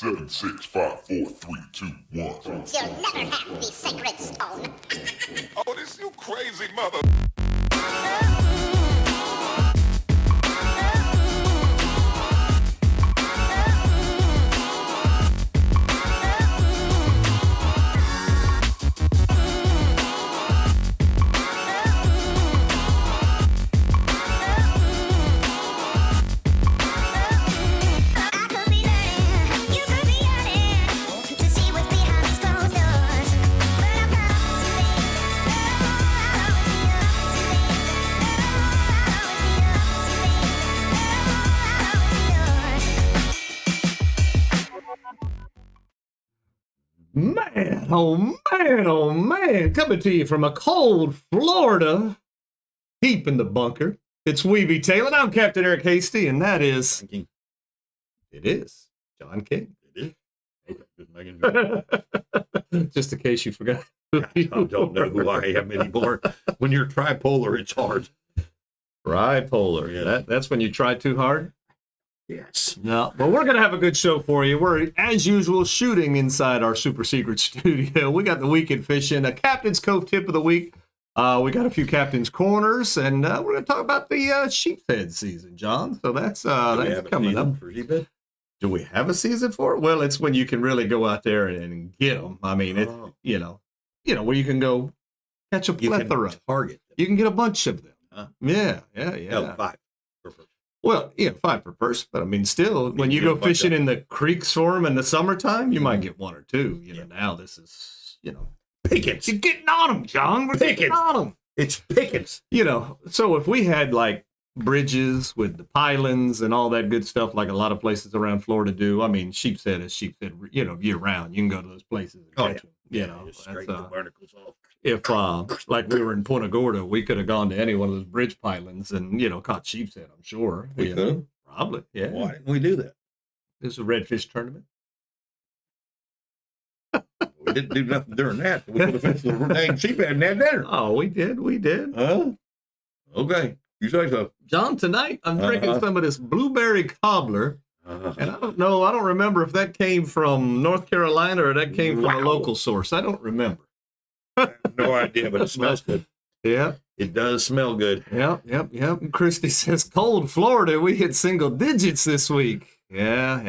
7, 6, 5, 4, 3, 2, 1. You'll never have the sacred stone. Oh, this you crazy mother. Man, oh man, oh man. Coming to you from a cold Florida, deep in the bunker. It's Weeby Tail, and I'm Captain Eric Hasty, and that is... King. It is John King. It is? Okay, just making sure. Just in case you forgot. I don't know who I am anymore. When you're tripolar, it's hard. Tripolar. Yeah. That's when you try too hard? Yes. No, but we're going to have a good show for you. We're, as usual, shooting inside our super secret studio. We got the weekend fishing, a Captain's Cove tip of the week. We got a few Captain's Corners, and we're going to talk about the Sheepshead season, John. So that's coming up. For Sheepshead? Do we have a season for it? Well, it's when you can really go out there and get them. I mean, you know, where you can go catch a plethora. You can target them. You can get a bunch of them. Huh? Yeah. No, 5 per person. Well, yeah, 5 per person, but I mean, still, when you go fishing in the creeks for them in the summertime, you might get 1 or 2. You know, now this is, Pickens. you're getting on them, John. We're Pickens. getting on them. It's Pickens. So if we had like bridges with the pylons and all that good stuff, like a lot of places around Florida do, I mean, Sheepshead is Sheepshead, year round. You can go to those places and catch them. Just scrape the barnacles off. If like we were in Punta Gorda, we could have gone to any one of those bridge pylons and caught sheepshead. I'm sure we could probably. Yeah. Why didn't we do that? This is a redfish tournament. We didn't do nothing during that. We could have fished the dang sheephead and had dinner. Oh, we did. Huh? Okay, you say so. John, tonight I'm drinking some of this blueberry cobbler, and I don't remember if that came from North Carolina or that came from a local source. I don't remember. I have no idea, but it smells good. Yeah. It does smell good. Yep. Christy says, cold Florida, we hit single digits this week. Yeah.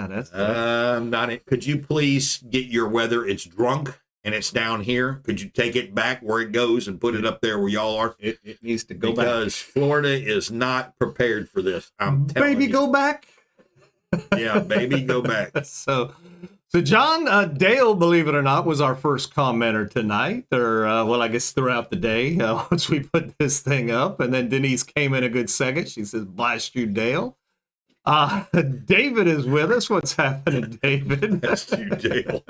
That's not it. Could you please get your weather? It's drunk and it's down here. Could you take it back where it goes and put it up there where y'all are? It needs to go back. Because Florida is not prepared for this. I'm telling you. Baby, go back. Yeah, baby, go back. So John, Dale, believe it or not, was our first commenter tonight, or I guess throughout the day once we put this thing up. And then Denise came in a good second. She says, blast you, Dale. David is with us. What's happening, David? Blast you, Dale.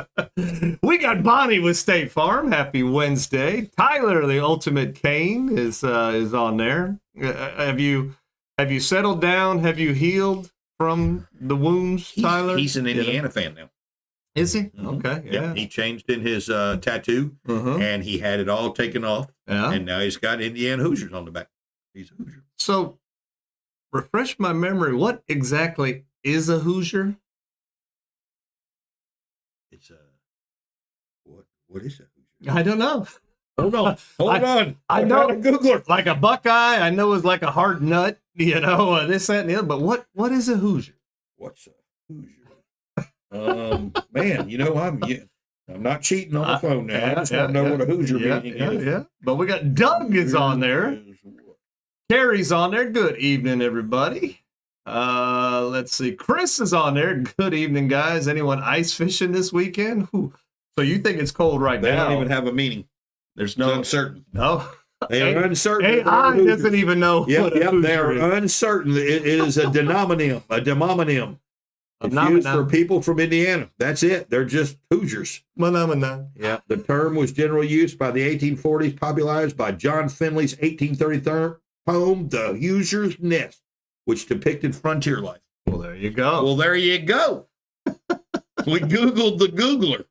We got Bonnie with State Farm. Happy Wednesday. Tyler, the ultimate Kane, is on there. Have you settled down? Have you healed from the wounds, Tyler? He's an Indiana fan now. Is he? Mm-hmm. Okay, yeah. He changed in his tattoo, and he had it all taken off, and now he's got Indiana Hoosiers on the back. He's a Hoosier. So, refresh my memory. What exactly is a Hoosier? It's a what is a Hoosier? I don't know. Hold on. I know a Googler. Like a Buckeye. I know it's like a hard nut. This, that, and the other. But what is a Hoosier? What's a Hoosier? Man, I'm not cheating on the phone now. I just want to know what a Hoosier meaning is. Yeah. But we got Doug is on there. Carrie's on there. Good evening, everybody. Let's see. Chris is on there. Good evening, guys. Anyone ice fishing this weekend? So you think it's cold right now? They don't even have a meaning. There's no uncertain. No. They are uncertain. AI doesn't even know what a Hoosier they are is. uncertain. It is a denominatum. It's used for people from Indiana. That's it. They're just Hoosiers. Yeah. The term was generally used by the 1840s, popularized by John Finley's 1833 poem, The Hoosier's Nest, which depicted frontier life. Well, there you go. We Googled the Googler.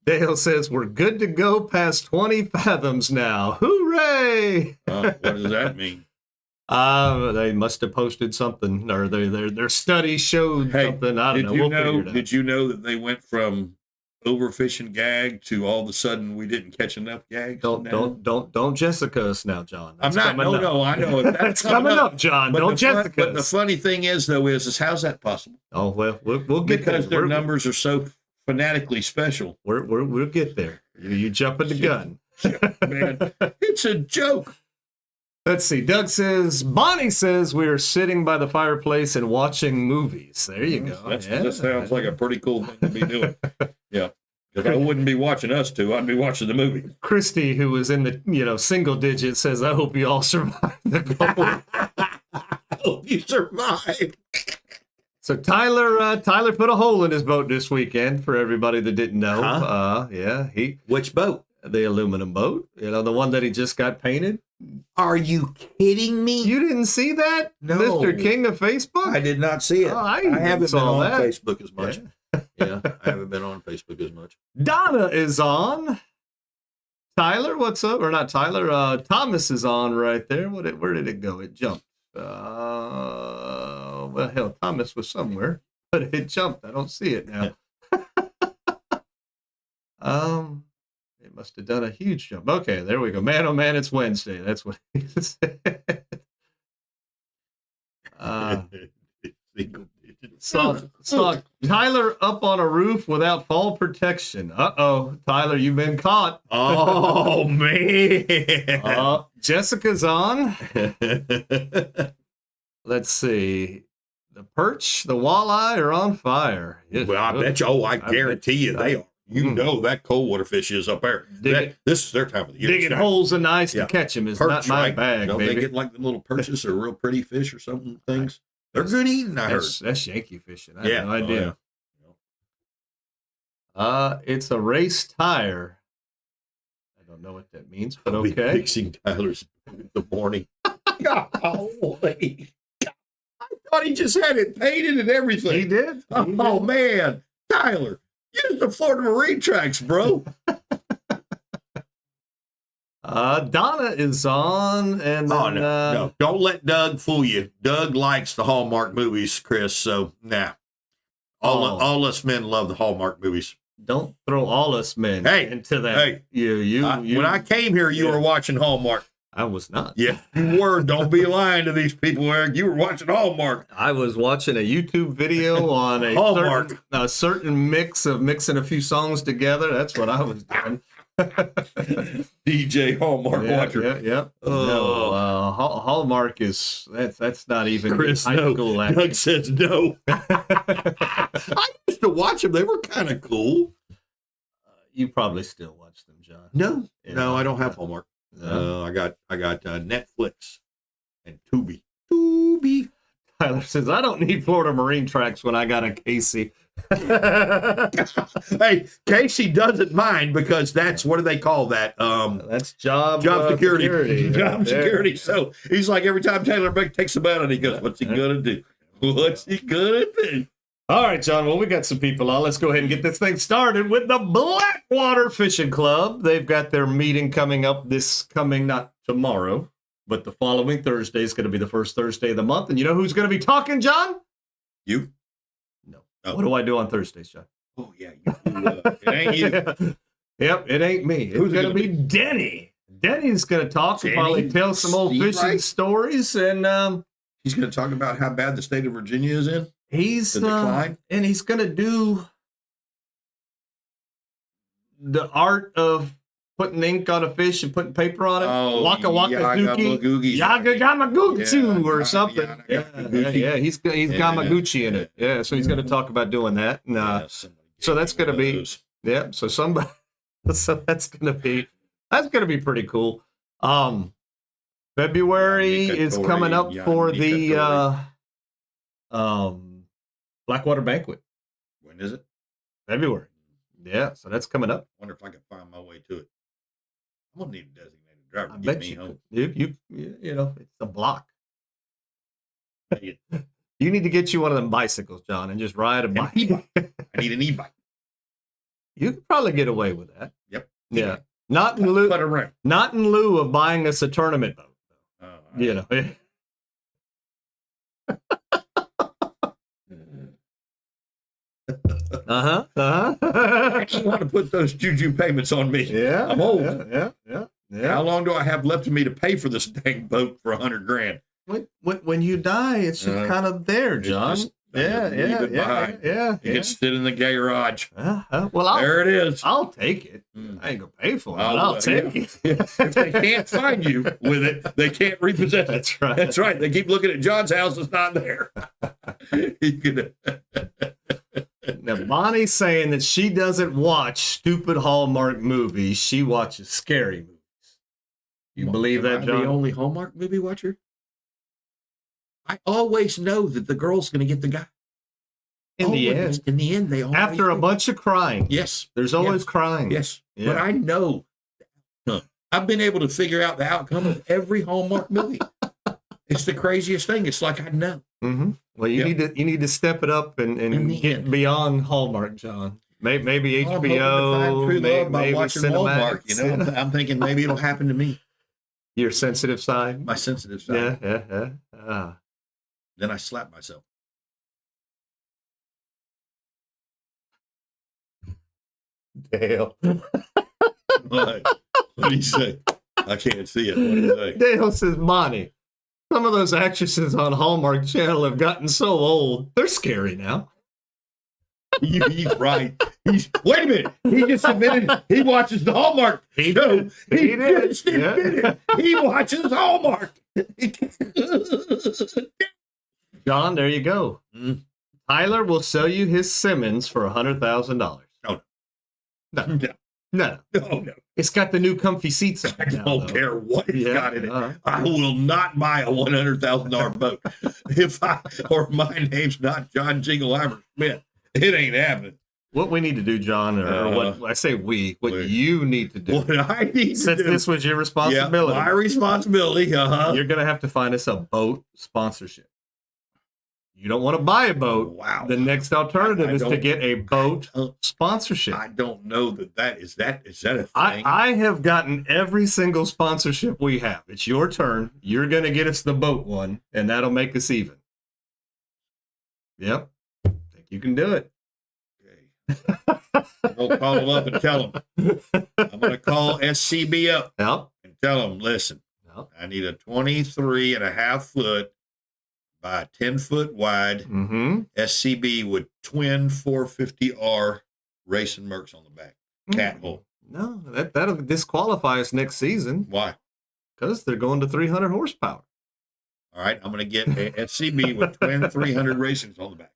Dale says, we're good to go past 20 fathoms now. Hooray! What does that mean? They must have posted something, or their study showed something. I don't know. Did you know that they went from overfishing gag to all of a sudden we didn't catch enough gags? Don't Jessica us now, John. That's I know that's coming up, John. Don't Jessica. But the funny thing is how's that possible? Oh well, we'll get because their numbers are so fanatically special. We'll get there. You jumping the gun, man. It's a joke. Let's see. Bonnie says we are sitting by the fireplace and watching movies. There you go. That sounds like a pretty cool thing to be doing. Yeah. Because I wouldn't be watching us two. I'd be watching the movie. Christy, who was in the single digits, says, I hope you all survive the cold. I hope you survive. So Tyler put a hole in his boat this weekend for everybody that didn't know. Huh? Which boat? The aluminum boat. The one that he just got painted. Are you kidding me? You didn't see that? No. Mr. King of Facebook? I did not see it. Oh, I haven't been on that. Facebook as much. Yeah, I haven't been on Facebook as much. Donna is on. Tyler, what's up? Or not Tyler. Thomas is on right there. Where did it go? It jumped. Well, hell, Thomas was somewhere, but it jumped. I don't see it now. It must have done a huge jump. Okay, there we go. Man, oh man, it's Wednesday. That's what he said. Saw Tyler up on a roof without fall protection. Uh-oh, Tyler, you've been caught. Oh, man. Jessica's on. Let's see. The perch, the walleye are on fire. Well, I bet you. I guarantee you they are. You know that cold water fish is up there. This is their time of the year. Digging holes and ice to catch them is not my bag, Don't baby. they get like the little perches or real pretty fish or something things? They're good eating, I heard. That's Yankee fishing. I have no idea. Oh, yeah. It's a race tire. I don't know what that means, but I'll okay. be fixing Tyler's in the morning. Golly. I thought he just had it painted and everything. He did? Oh, man. Tyler, use the Florida Marine tracks, bro. Donna is on, and then, no. Don't let Doug fool you. Doug likes the Hallmark movies, Chris, so nah. All us men love the Hallmark movies. Don't throw all us men into that. Hey, you. When I came here, you were watching Hallmark. I was not. Yeah, you were. Don't be lying to these people, Eric. You were watching Hallmark. I was watching a YouTube video on a Hallmark. certain mix of mixing a few songs together. That's what I was doing. DJ Hallmark watcher. Yeah. No, Hallmark is that's not even Chris, high school. Doug says no. I used to watch them. They were kind of cool. You probably still watch them, John. No, I don't have Hallmark. I got Netflix and Tubi. Tyler says, I don't need Florida Marine tracks when I got a Casey. Hey, Casey doesn't mind because that's, what do they call that? That's job security. Job there. security. So he's like, every time Taylor Beck takes him out, and he goes, what's he going to do? What's he going to do? All right, John. Well, we got some people on. Let's go ahead and get this thing started with the Blackwater Fishing Club. They've got their meeting coming up not tomorrow, but the following Thursday is going to be the first Thursday of the month. And you know who's going to be talking, John? You? No. Oh. What do I do on Thursdays, John? Oh, yeah. It ain't you. Yep, it ain't me. It's going to be Denny. Denny's going to talk and probably tell some old fishing stories. And he's going to talk about how bad the state of Virginia is in. He's the decline. And he's going to do the art of putting ink on a fish and putting paper on it. Oh, Waka Yamagutsu or something. Yeah. He's Gamaguchi in it. Yeah, so he's going to talk about doing that. And, so that's going to be so that's going to be pretty cool. February is coming up for the Blackwater Banquet. When is it? February. Yeah, so that's coming up. Wonder if I can find my way to it. I'm gonna need a designated driver to get me home. You know, it's a block. You need to get you one of them bicycles, John, and just ride a bike. I need an e-bike. You could probably get away with that. Yep. Yeah. Not in lieu of buying us a tournament boat. You know. I don't want to put those juju payments on me. Yeah. I'm old. Yeah. How long do I have left of me to pay for this dang boat for $100,000? When you die, it's just kind of there, John. Yeah. You can sit in the garage. Well, there it is. I'll take it. I ain't gonna pay for it. I'll take it. If they can't find you with it, they can't repossess it. That's right. That's right. They keep looking at John's house. It's not there. Now, Bonnie's saying that she doesn't watch stupid Hallmark movies. She watches scary movies. You believe that, John? The only Hallmark movie watcher? I always know that the girl's going to get the guy. In the end, they always after a bunch of crying. Yes. There's always crying. Yes. Yeah. But I know. I've been able to figure out the outcome of every Hallmark movie. It's the craziest thing. It's like I know. Mm-hmm. Well, you need to step it up and get beyond Hallmark, John. Maybe HBO, maybe watching Hallmark. I'm thinking maybe it'll happen to me. Your sensitive side. My sensitive side. Yeah. Then I slap myself. Dale. What do you say? I can't see it. What do you say? Dale says, Bonnie, some of those actresses on Hallmark Channel have gotten so old. They're scary now. He's right. Wait a minute. He just admitted he watches the Hallmark show. He just admitted he watches Hallmark. John, there you go. Tyler will sell you his Simmons for $100,000. No. It's got the new comfy seats. I don't care what it's got in it. I will not buy a $100,000 boat or my name's not John Jingleheimer Smith. It ain't happening. What we need to do, John, or what I say what you need to do. What I need to do. Since this was your responsibility. Yeah, my responsibility. You're going to have to find us a boat sponsorship. You don't want to buy a boat. Wow. The next alternative is to get a boat sponsorship. I don't know that is that a thing? I have gotten every single sponsorship we have. It's your turn. You're going to get us the boat one, and that'll make us even. Yep. Think you can do it. I'm going to call them up and tell them. I'm going to call SCB up and tell them, listen, I need a 23.5 foot by 10 foot wide SCB with twin 450R racing Mercs on the back. Cat hole. No, that'll disqualify us next season. Why? Because they're going to 300 horsepower. All right, I'm going to get a SCB with twin 300 racings on the back.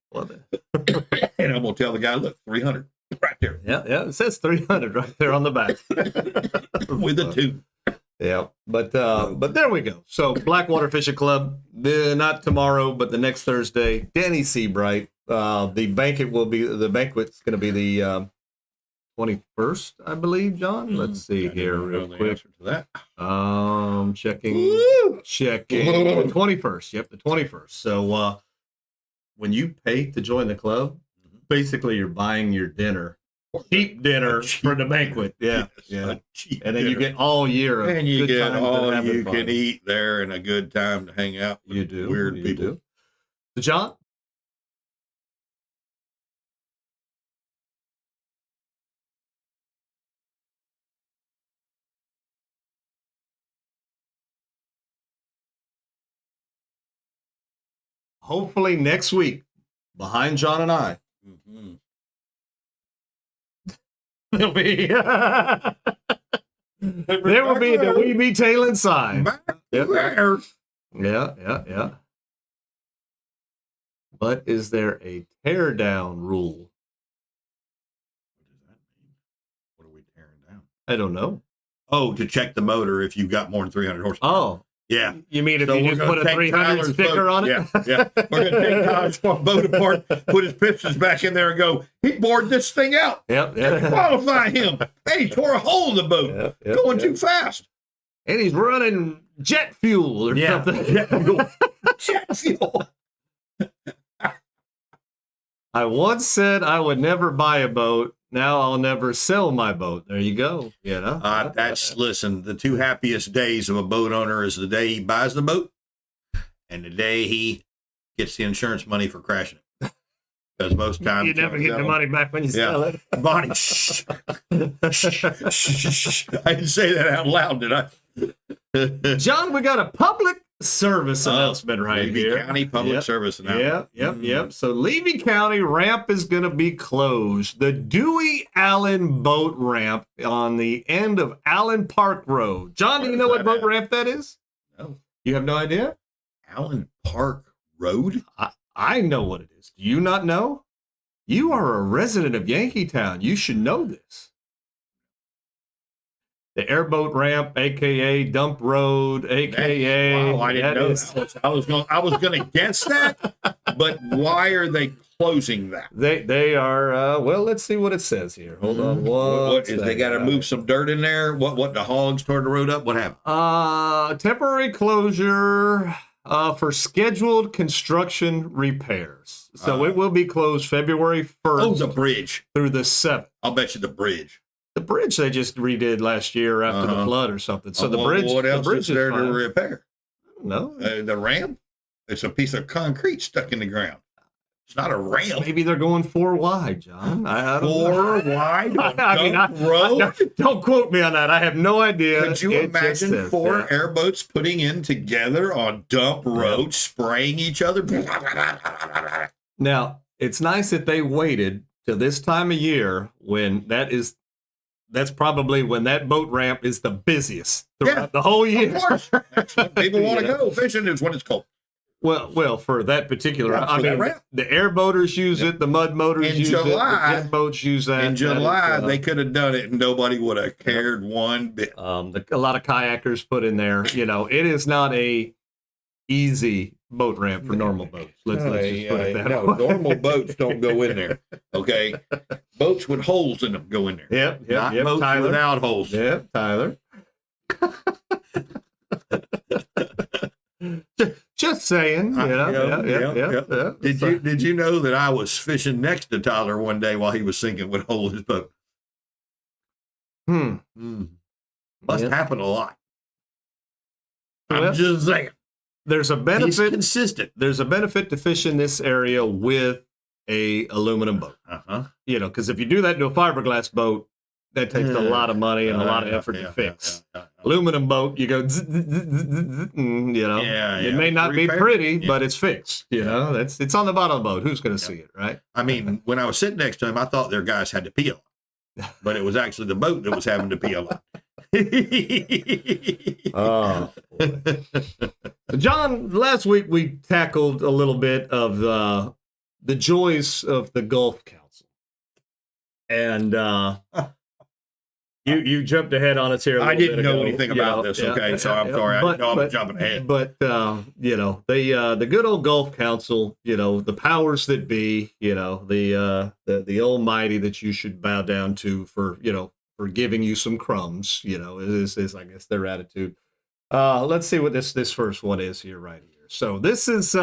And I'm going to tell the guy, look, 300 right there. Yeah, it says 300 right there on the back. With a 2. Yeah, but there we go. So Blackwater Fishing Club, not tomorrow, but the next Thursday. Danny Seabright. The banquet's going to be the 21st, I believe. John, let's see here real quick. To that. Checking. The 21st. Yep, the 21st. So when you pay to join the club, basically you're buying your dinner. Cheap dinner for the banquet. Yeah. And then you get all year of and you good get all you fun. can eat there and a good time to hang out with weird people. So John? Hopefully next week, behind John and I, there will be the We Be Tailing sign. Yeah. But is there a tear down rule? What does that mean? What are we tearing down? I don't know. Oh, to check the motor if you've got more than 300 horsepower. Oh. Yeah. You mean if you just put a 300 sticker on it? Yeah. We're going to take Tyler's boat apart, put his pistons back in there and go, he bored this thing out. Yep. Qualify him. Hey, he tore a hole in the boat. Going too fast. And he's running jet fuel or something. Jet fuel. I once said I would never buy a boat. Now I'll never sell my boat. There you go. Listen, the two happiest days of a boat owner is the day he buys the boat and the day he gets the insurance money for crashing it. Because most times You never get the money back when you sell it. Bonnie, shh. Shh. I didn't say that out loud, did I? John, we got a public service announcement right Levy here. County public service announcement. Yep. So Levy County ramp is going to be closed. The Dewey Allen boat ramp on the end of Allen Park Road. John, do you know what boat ramp that is? No. You have no idea? Allen Park Road? I know what it is. Do you not know? You are a resident of Yankeetown. You should know this. The airboat ramp, aka dump road, aka. Wow, I didn't know that. I was going to guess that, but why are they closing that? They are. Well, let's see what it says here. Hold on. What is? They got to move some dirt in there. What? The hogs tore the road up. What happened? Temporary closure for scheduled construction repairs. So it will be closed February 1st. Oh, the bridge through the 7th. I'll bet you the bridge. The bridge they just redid last year after the flood or something. So the bridge. What else the bridge is there fine. to repair? No. The ramp? It's a piece of concrete stuck in the ground. It's not a ramp. Maybe they're going 4 wide, John. I don't 4 know. wide? Road? Don't quote me on that. I have no idea. Could you imagine 4 airboats putting in together on dump road, spraying each other? Now, it's nice that they waited to this time of year when that's probably when that boat ramp is the busiest throughout the whole year. Of course. That's when people want to go fishing is when it's cold. Well, for that particular, I mean, the airboaters use it, the mud motors use July, it, the jet boats use that. In July, they could have done it and nobody would have cared one bit. A lot of kayakers put in there. It is not a easy boat ramp for normal boats. Let's just put it that way. Normal boats don't go in there. Okay, boats with holes in them go in there. Yep. Not boats Tyler. without holes. Yep, Tyler. Just saying, Yeah. Did you know that I was fishing next to Tyler one day while he was sinking with a hole in his boat? Must happen a lot. I'm just saying. There's a benefit. He's consistent. There's a benefit to fish in this area with a aluminum boat. Because if you do that to a fiberglass boat, that takes a lot of money and a lot of effort to fix. Aluminum boat, you go, it may not be pretty, but it's fixed. It's on the bottom of the boat. Who's going to see it, right? I mean, when I was sitting next to him, I thought their guys had to pee a lot, but it was actually the boat that was having to pee a lot. Oh, John, last week we tackled a little bit of the joys of the Gulf Council, and you jumped ahead on us here. I didn't know anything about this. Okay, so I'm sorry. I didn't know I was jumping ahead. But the good old Gulf Council, the powers that be, the Almighty that you should bow down to for giving you some crumbs, is I guess their attitude. Let's see what this first one is here, right here. So this is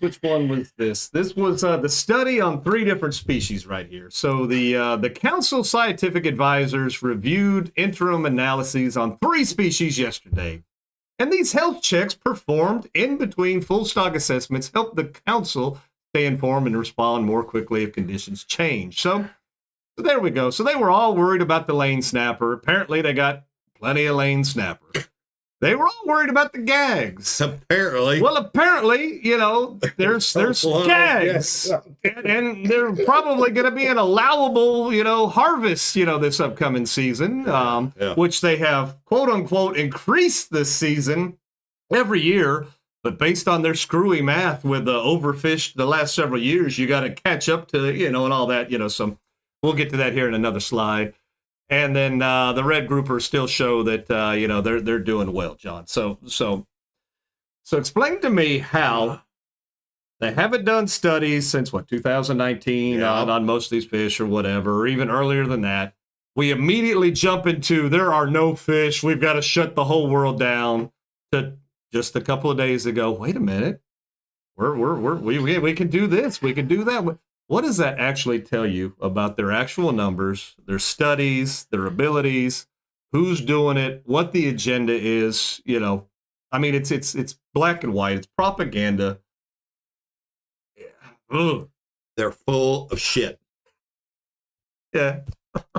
which one was this? This was the study on 3 different species right here. So the council scientific advisors reviewed interim analyses on 3 species yesterday. And these health checks performed in between full stock assessments help the council stay informed and respond more quickly if conditions change. So there we go. So they were all worried about the lane snapper. Apparently they got plenty of lane snappers. They were all worried about the gags. Apparently. Well, apparently, there's gags. And they're probably going to be an allowable, harvest, this upcoming season, which they have, quote unquote, increased this season every year. But based on their screwy math with the overfished the last several years, you got to catch up to, and all that, so we'll get to that here in another slide. And then the red groupers still show that they're doing well, John. So explain to me how they haven't done studies since 2019 on most of these fish or whatever, or even earlier than that. We immediately jump into there are no fish. We've got to shut the whole world down. To just a couple of days ago. Wait a minute, we can do this. We can do that. What does that actually tell you about their actual numbers, their studies, their abilities, who's doing it, what the agenda is? It's black and white. It's propaganda. Ugh. They're full of shit. Yeah.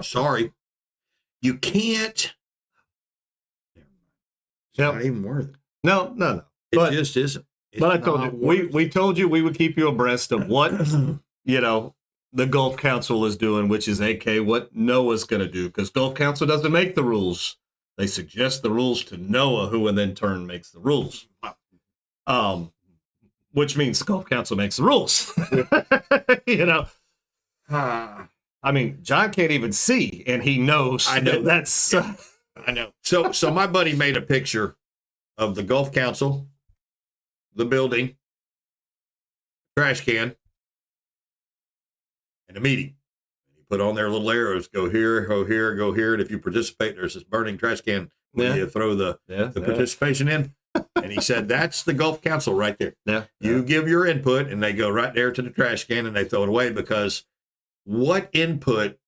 Sorry. You can't. It's not even worth it. No. It just isn't. But I told you, we told you we would keep you abreast of what, the Gulf Council is doing, which is what NOAA's going to do, because Gulf Council doesn't make the rules. They suggest the rules to NOAA, who in then turn makes the rules. Which means the Gulf Council makes the rules. I mean, John can't even see, and he knows. I know. That's. I know. So my buddy made a picture of the Gulf Council, the building, trash can, and a meeting. He put on their little arrows, go here, go here, go here. And if you participate, there's this burning trash can when you throw the participation in. And he said, that's the Gulf Council right there. Yeah. You give your input, and they go right there to the trash can, and they throw it away, because what input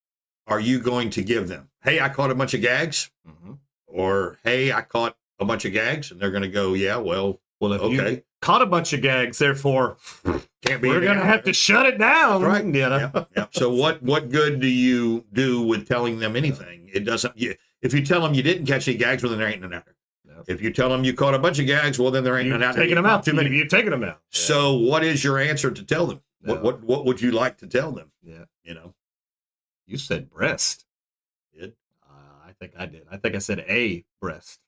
are you going to give them? Hey, I caught a bunch of gags. Mm-hmm. Or, hey, I caught a bunch of gags. And they're going to go, yeah, well, if okay. You caught a bunch of gags, therefore, can't be. We're going to have to shut it down. Right. Yeah. So what good do you do with telling them anything? It doesn't. If you tell them you didn't catch any gags, well, then there ain't none out there. No. If you tell them you caught a bunch of gags, well, then there ain't none out there. Taking them out. Too many. You're taking them out. So what is your answer to tell them? No. What would you like to tell them? Yeah. You said breast. Did? I think I did. I think I said a breast.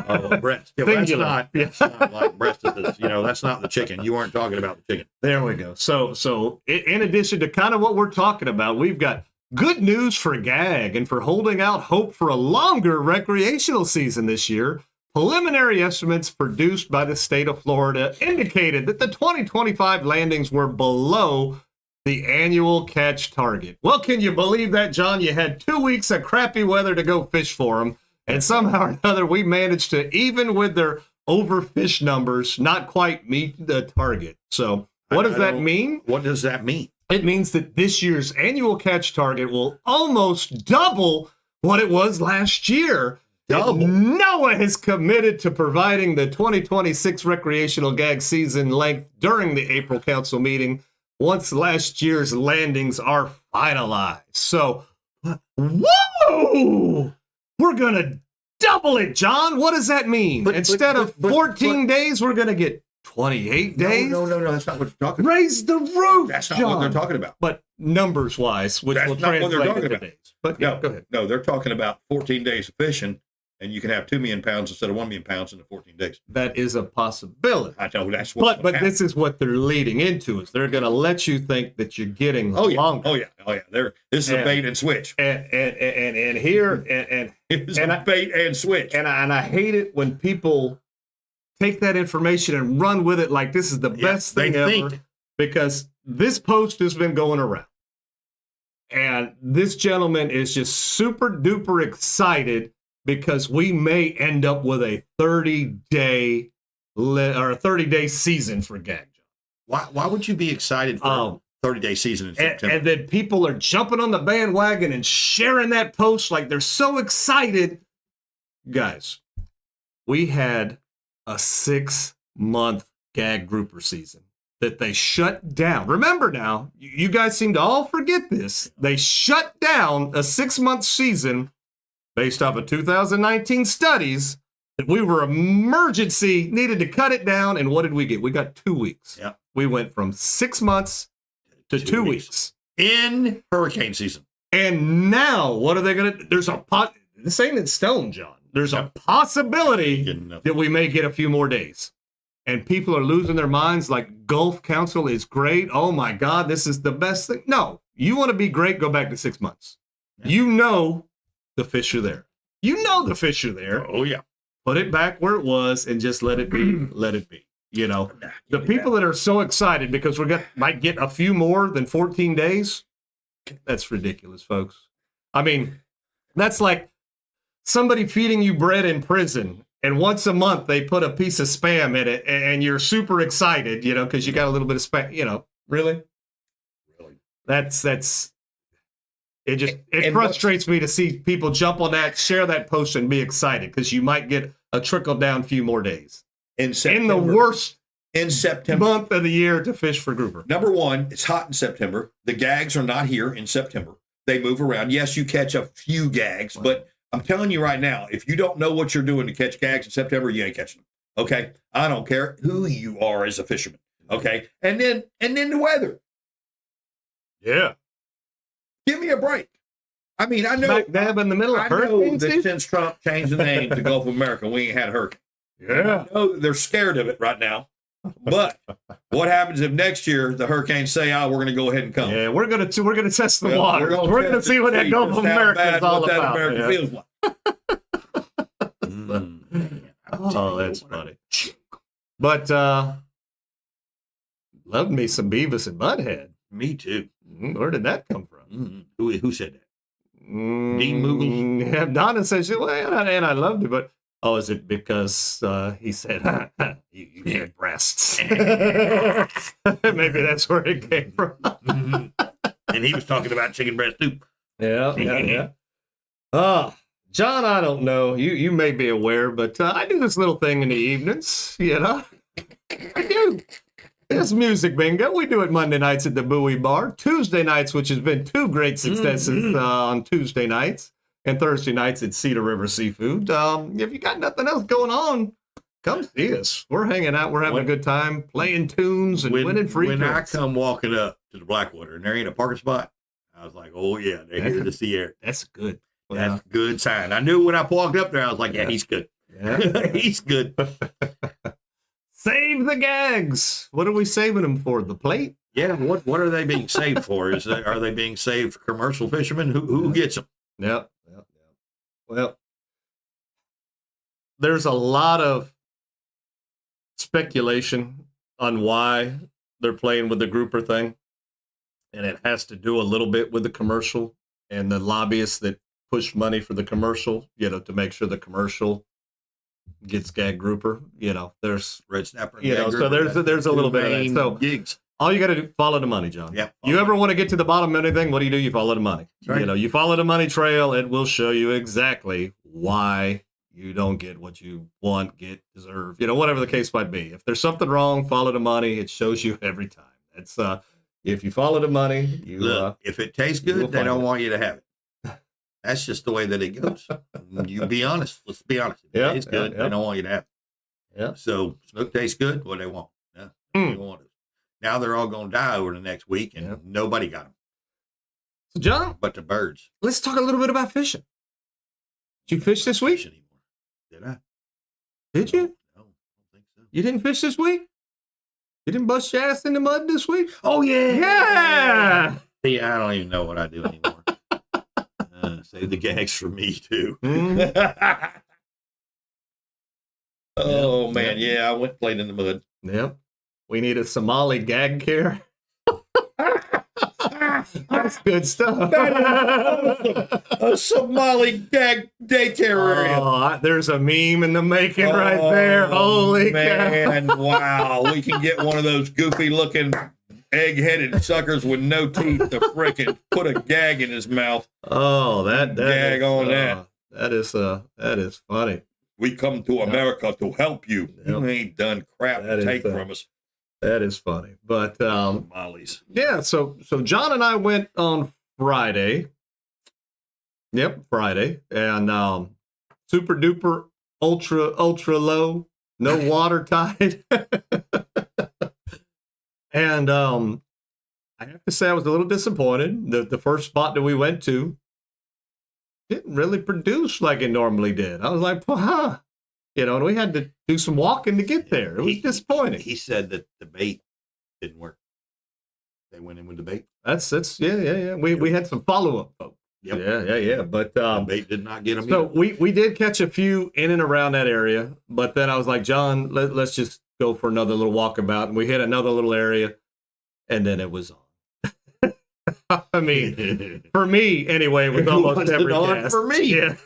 Oh, breast. Yeah, that's not like breast. That's not the chicken. You weren't talking about the chicken. There we go. So in addition to kind of what we're talking about, we've got good news for GAG and for holding out hope for a longer recreational season this year. Preliminary estimates produced by the state of Florida indicated that the 2025 landings were below the annual catch target. Well, can you believe that, John? You had 2 weeks of crappy weather to go fish for them, and somehow or another we managed to, even with their overfish numbers, not quite meet the target. So what does that mean? What does that mean? It means that this year's annual catch target will almost double what it was last year. NOAA has committed to providing the 2026 recreational gag season length during the April council meeting once last year's landings are finalized. So, whoa! We're going to double it, John. What does that mean? Instead of 14 days, we're going to get 28 days? No. That's not what you're talking about. Raise the roof, That's not John. what they're talking about. But numbers-wise, which that's will not what they're translate talking into about. days. But no, go ahead. No, they're talking about 14 days of fishing, and you can have 2 million pounds instead of 1 million pounds in the 14 days. That is a possibility. I know that's what. But this is what they're leading into: is they're going to let you think that you're getting longer. Oh yeah. This is a bait and switch. And here It's a bait and switch. And I hate it when people take that information and run with it like this is the best thing ever. Because this post has been going around. And this gentleman is just super duper excited because we may end up with a 30-day or a 30-day season for gag. Why would you be excited for a 30-day season in September? And then people are jumping on the bandwagon and sharing that post like they're so excited. Guys, we had a 6-month gag grouper season that they shut down. Remember now, you guys seem to all forget this. They shut down a 6-month season based off of 2019 studies that we were needed to cut it down. And what did we get? We got 2 weeks. Yeah. We went from 6 months to 2 weeks. In hurricane season. And now, what are they going to, this ain't in stone, John. There's a possibility that we may get a few more days. And people are losing their minds like Gulf Council is great. Oh my God, this is the best thing. No, you want to be great, go back to 6 months. Yeah. You know the fish are there. You know the fish are there. Oh yeah. Put it back where it was and just let it be. Let it be. The people that are so excited because might get a few more than 14 days. That's ridiculous, folks. I mean, that's like somebody feeding you bread in prison. And once a month, they put a piece of Spam in it, and you're super excited, because you got a little bit of Spam, really? That's it frustrates me to see people jump on that, share that post, and be excited, because you might get a trickle down few more days. In the worst in September. Month of the year to fish for grouper. Number one, it's hot in September. The gags are not here in September. They move around. Yes, you catch a few gags, but I'm telling you right now, if you don't know what you're doing to catch gags in September, you ain't catching them. Okay? I don't care who you are as a fisherman. Okay? And then the weather. Yeah. Give me a break. I mean, I know. Smack dab in the middle of hurricane season? Since Trump changed the name to Gulf of America, we ain't had a hurricane. Yeah. I know they're scared of it right now. But what happens if next year the hurricanes say, we're going to go ahead and come? Yeah, we're gonna test the water. We're gonna see what that Gulf of just how America bad is all what that about. America feels like. Oh, that's funny. But love me some Beavis and Butthead. Me too. Where did that come from? Who said that? Dean Moogle? Yeah, Donna says, well, and I loved it, but is it because he said, you get breasts? Maybe that's where it came from. And he was talking about chicken breast soup. Yeah. John, I don't know. You may be aware, but I do this little thing in the evenings, I do. It's music bingo. We do it Monday nights at the Bowie Bar. Tuesday nights, which has been two great successes on Tuesday nights. And Thursday nights at Cedar River Seafood. If you got nothing else going on, come see us. We're hanging out. We're having a good time, playing tunes and winning free drinks. I come walking up to the Blackwater and there ain't a parking spot, I was like, oh, yeah, they're here to see Eric. That's good. That's a good sign. I knew when I walked up there, I was like, yeah, he's good. Yeah. He's good. Save the gags. What are we saving them for? The plate? Yeah. What are they being saved for? Are they being saved for commercial fishermen? Who gets them? Yep. Well, there's a lot of speculation on why they're playing with the grouper thing. And it has to do a little bit with the commercial and the lobbyists that push money for the commercial, to make sure the commercial gets gag grouper. There's red snapper. So there's a little bit of that. So Jigs. All you got to do, follow the money, John. Yeah. You ever want to get to the bottom of anything? What do? You follow the money. Right. You follow the money trail. It will show you exactly why you don't get what you want, deserve. Whatever the case might be. If there's something wrong, follow the money. It shows you every time. It's if you follow the money, you look. If it tastes good, they don't want you to have it. That's just the way that it goes. You be honest. Let's be honest. If it tastes good, they don't want you to have it. Yeah. So smoke tastes good. What they want? Yeah. They want it. Now they're all going to die over the next week, and nobody got them. So, John, but the birds. Let's talk a little bit about fishing. Did you fish this week? Anymore. Did I? Did you? No, I don't think so. You didn't fish this week? You didn't bust your ass in the mud this week? Oh, yeah. Yeah. See, I don't even know what I do anymore. Save the gags for me, too. Oh, man. Yeah, I went playing in the mud. Yep. We need a Somali gag care. That's good stuff. A Somali gag daycare area. Oh, there's a meme in the making right there. Holy man. cow. Wow. We can get one of those goofy looking egg-headed suckers with no teeth to frickin' put a gag in his mouth. Oh, that gag is, on that. That is funny. We come to America to help you. Yep. You ain't done crap to take from us. That is funny. But Molly's. Yeah, so John and I went on Friday. Yep, Friday. And super duper ultra low, no water tide. And I have to say I was a little disappointed. The first spot that we went to didn't really produce like it normally did. I was like, and we had to do some walking to get there. It was disappointing. He said that the bait didn't work. They went in with the bait. That's yeah. We had some follow-up folks. Yep. Yeah. But the bait did not get them. So we did catch a few in and around that area, but then I was like, John, let's just go for another little walkabout. And we hit another little area, and then it was on. I mean, for me, anyway, it was almost every cast. For me. Yeah.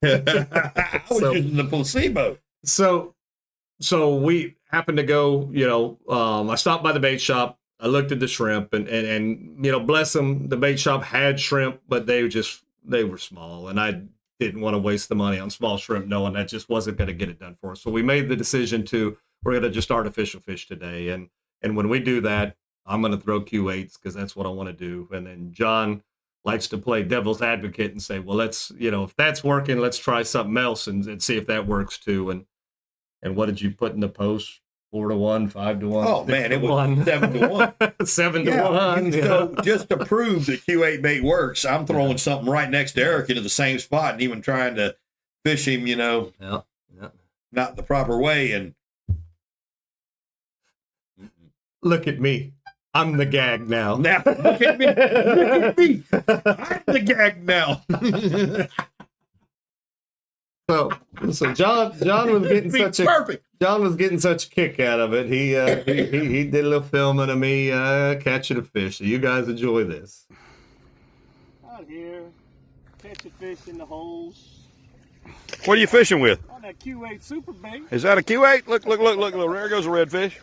I was using the placebo. So we happened to go, I stopped by the bait shop. I looked at the shrimp and bless them, the bait shop had shrimp, but they were small, and I didn't want to waste the money on small shrimp knowing that just wasn't going to get it done for us. So we made the decision we're going to just artificial fish today. And when we do that, I'm going to throw Q8s because that's what I want to do. And then John likes to play devil's advocate and say, well, let's, if that's working, let's try something else and see if that works too. And what did you put in the post? 4-1, 5-1. Oh man, it was 7-1. 7-1. So just to prove that Q8 bait works, I'm throwing something right next to Eric into the same spot and even trying to fish him, not the proper way. And look at me. I'm the gag now. Now look at me. Look at me. I'm the gag now. So John was getting John was getting such a kick out of it. He did a little filming of me catching a fish. So you guys enjoy this. Out here, catching fish in the holes. What are you fishing with? On that Q8 super bait. Is that a Q8? Look. There goes a redfish.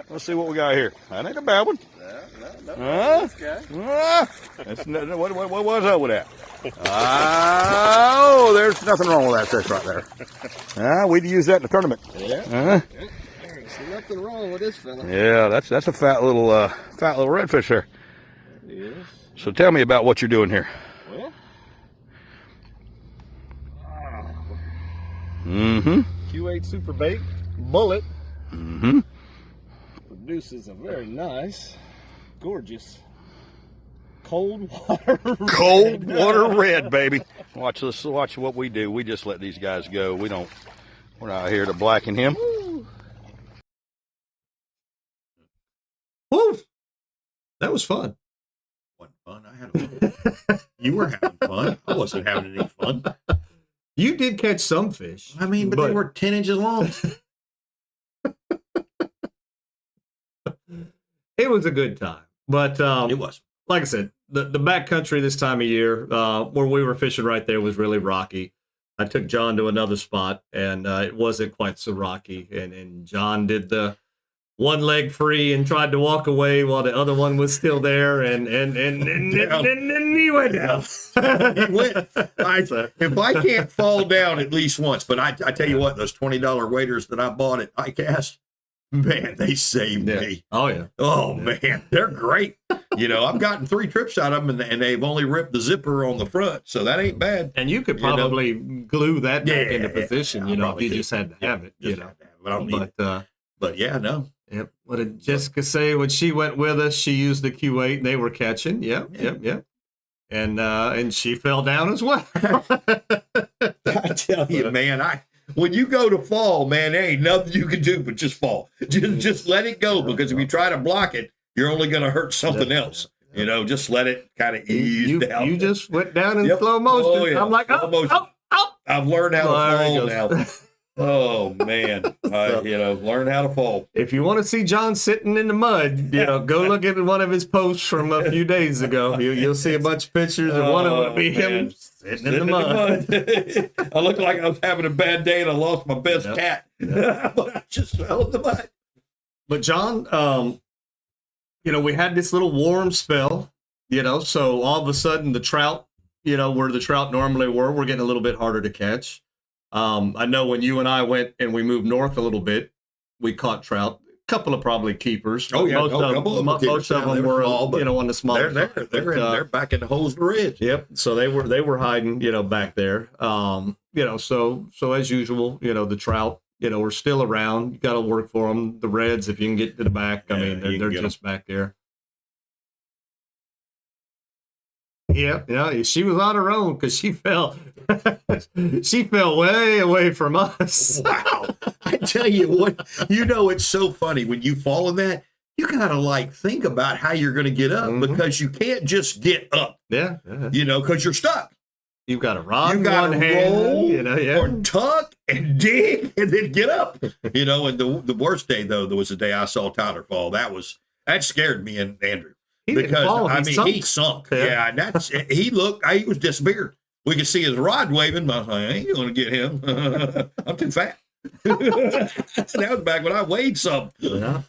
Let's see what we got here. That ain't a bad one. No, this guy. What was up with that? Oh, there's nothing wrong with that fish right there. We'd use that in the tournament. Yeah. There's nothing wrong with this fella. Yeah, that's a fat little redfish there. Yes. So tell me about what you're doing here. Well. Q8 super bait bullet. Produces a very nice, gorgeous cold water red, baby. Watch this. Watch what we do. We just let these guys go. We're not here to blacken him. Woo! That was fun. Wasn't fun. I had fun. You were having fun. I wasn't having any fun. You did catch some fish. I mean, but they were 10 inches long. It was a good time. But It was. Like I said, the backcountry this time of year, where we were fishing right there, was really rocky. I took John to another spot, and it wasn't quite so rocky. And John did the one leg free and tried to walk away while the other one was still there, and he went down. He went. If I can't fall down at least once, but I tell you what, those $20 waders that I bought at iCast, man, they saved me. Oh, yeah. Oh, man, they're great. I've gotten 3 trips out of them, and they've only ripped the zipper on the front, so that ain't bad. And you could probably glue that back into position, if you just had to have it. But I don't need it. But yeah, no. Yep. What did Jessica say when she went with us? She used the Q8 and they were catching. Yep. And she fell down as well. I tell you, man, when you go to fall, man, there ain't nothing you can do but just fall. Just let it go, because if you try to block it, you're only going to hurt something else. Just let it kind of ease down. You just went down in slow motion. Oh, yeah. I'm like, oh. I've learned how to fall now. Oh man, learn how to fall. If you want to see John sitting in the mud, go look at one of his posts from a few days ago. You'll see a bunch of pictures, and one of them will be him sitting in the mud. I look like I was having a bad day and I lost my best cat. But I just fell in the mud. But John, we had this little warm spell, so all of a sudden the trout, where the trout normally we're getting a little bit harder to catch. I know when you and I went and we moved north a little bit, we caught trout. A couple of probably keepers. Oh yeah, most of them were on the smaller. They're back in the holes of the ridge. Yep. So they were hiding, back there. So as usual, the trout, are still around. You got to work for them. The reds, if you can get to the back, they're just back there. Yeah, she was on her own because she fell. She fell way away from us. Wow! I tell you what, it's so funny when you fall in that. You gotta think about how you're going to get up, because you can't just get up. Yeah. Because you're stuck. You've got to rod in one hand, roll, or tuck and dig and then get up. And the worst day though, there was the day I saw Tyler fall. That scared me and Andrew. He sunk. Yeah, and he was disappeared. We could see his rod waving, but I ain't going to get him. I'm too fat. That was back when I weighed some. Yeah.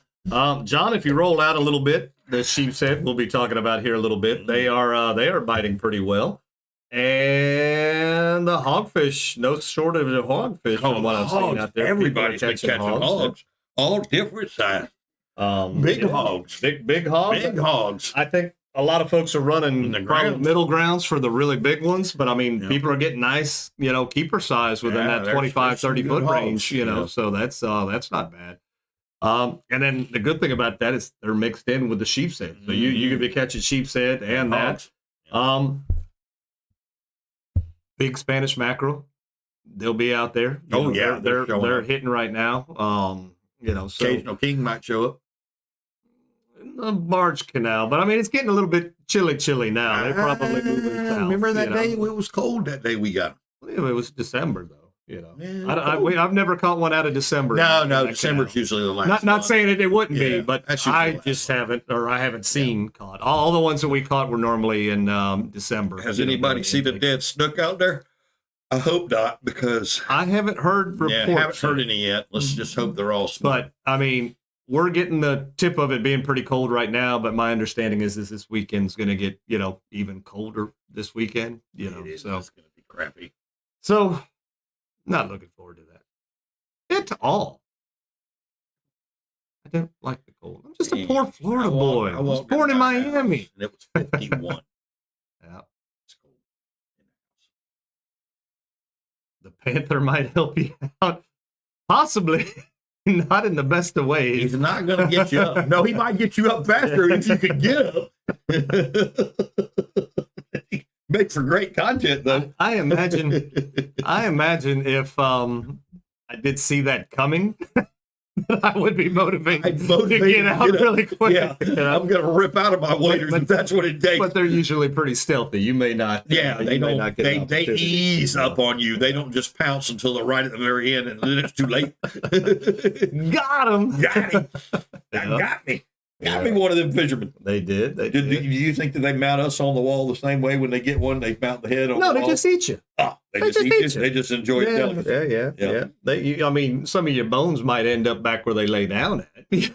John, if you roll out a little bit, the sheepshead we'll be talking about here a little bit. They are biting pretty well, and the hogfish, no shortage of hogfish from what I've seen out there. Everybody's been catching hogs. All different size. Big hogs. Big hogs. Big hogs. I think a lot of folks are running probably middle grounds for the really big ones, but I mean, people are getting nice, keeper size within that 25, 30 foot range, so that's not bad. And then the good thing about that is they're mixed in with the sheepshead. So you could be catching sheepshead and that. Big Spanish mackerel. They'll be out there. They're hitting right now. So occasional king might show up. The barge canal, but I mean, it's getting a little bit chilly now. They probably moving south. Remember that day? It was cold that day we got them. It was December, though. I've never caught one out of December. No, December's usually the last. Not saying it wouldn't be, but I just haven't seen caught. All the ones that we caught were normally in December. Has anybody seen a dead snook out there? I hope not, because I haven't heard reports. Yeah, haven't heard any yet. Let's just hope they're all small. But I mean, we're getting the tip of it being pretty cold right now. But my understanding is this weekend's going to get even colder this weekend. It's going to be crappy. So, not looking forward to that at all. I don't like the cold. I'm just a poor Florida boy. I was born in Miami. And it was 51. Yeah. The Panther might help you out. Possibly. Not in the best of ways. He's not going to get you up. No, he might get you up faster if you could get up. Make for great content, though. I imagine if I did see that coming, I would be motivated to get out really quick. Yeah, I'm going to rip out of my waders if that's what it takes. But they're usually pretty stealthy. You may not. Yeah, they don't. They ease up on you. They don't just pounce until they're right at the very end, and then it's too late. Got him. Got him. Got me. Got me one of them fishermen. They did. Do you think that they mount us on the wall the same way when they get one? They mount the head on the wall? No, they just eat you. Oh, they just eat you. They just enjoy it. Yeah. I mean, some of your bones might end up back where they lay down at. Yeah.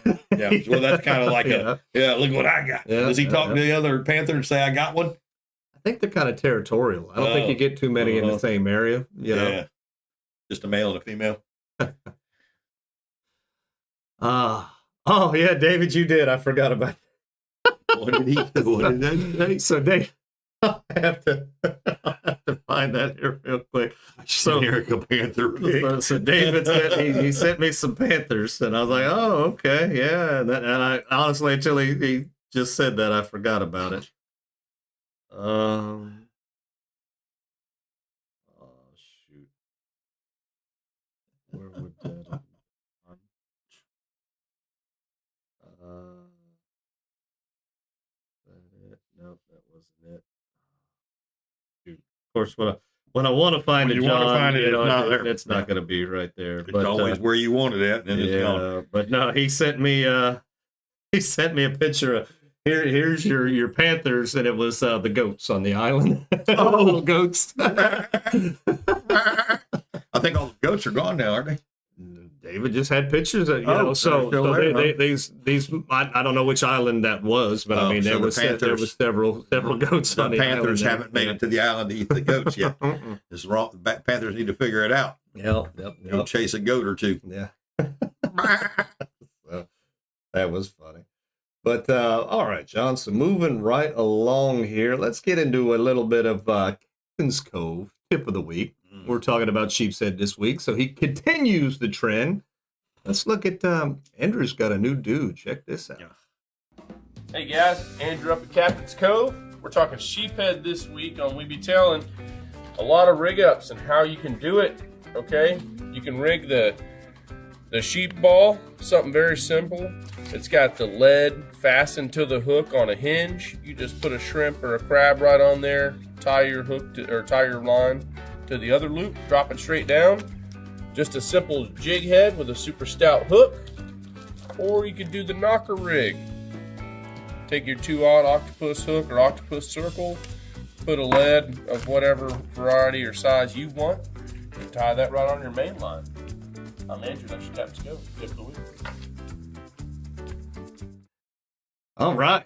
Well, that's kind of like look what I got. Does he talk to the other panther and say, I got one? I think they're kind of territorial. I don't think you get too many in the same area. Yeah. Just a male and a female. Oh, yeah, David, you did. I forgot about that. What did that say? So, Dave, I have to find that here real quick. So, Eric a panther. So David said he sent me some panthers, and I was like, oh, okay, yeah. And I honestly, until he just said that, I forgot about it. Oh, shoot. Where would that... Nope, that wasn't it. Dude, of course, when I want to find it, John, it's not going to be right there. It's always where you want it at, and it's gone. But no, he sent me a picture of here's your panthers, and it was the goats on the island. Little goats. I think all the goats are gone now, aren't they? David just had pictures of, these I don't know which island that was, but I mean there was several goats on the Panthers island. Haven't made it to the island to eat the goats yet. It's wrong. The Panthers need to figure it out. Yep. Chase a goat or two. Yeah. So, that was funny. But all right, John. So moving right along here, let's get into a little bit of Captain's Cove tip of the week. We're talking about sheepshead this week, so he continues the trend. Let's look at Andrew's got a new dude. Check this out. Hey guys, Andrew up at Captain's Cove. We're talking sheephead this week on We Be Telling a lot of rig ups and how you can do it. Okay, you can rig the sheep ball, something very simple. It's got the lead fastened to the hook on a hinge. You just put a shrimp or a crab right on there, tie your hook or tie your line to the other loop, drop it straight down. Just a simple jig head with a super stout hook. Or you could do the knocker rig. Take your 2/0 octopus hook or octopus circle, put a lead of whatever variety or size you want, and tie that right on your main line. I'm Andrew, that's your Captain's Cove tip of the week. All right.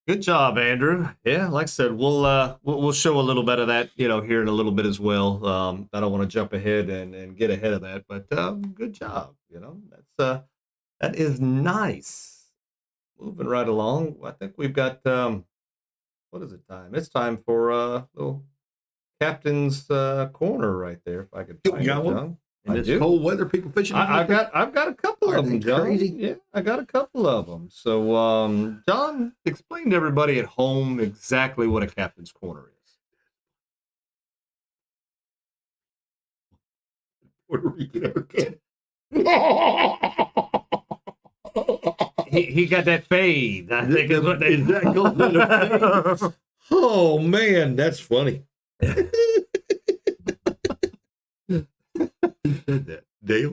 Good job, Andrew. Yeah, like I said, we'll show a little bit of that, here in a little bit as well. I don't want to jump ahead and get ahead of that, but good job. That is nice. Moving right along. I think we've got, what is it time? It's time for little Captain's Corner right there, if I could find it, John. In this cold weather, people fishing. I've got a couple of them, John. Crazy? Yeah, I got a couple of them. So, John, explain to everybody at home exactly what a Captain's Corner is. Puerto Rican. He got that fade. I think is what they. Is that goes in the fade? Oh man, that's funny. Who said that? Dale?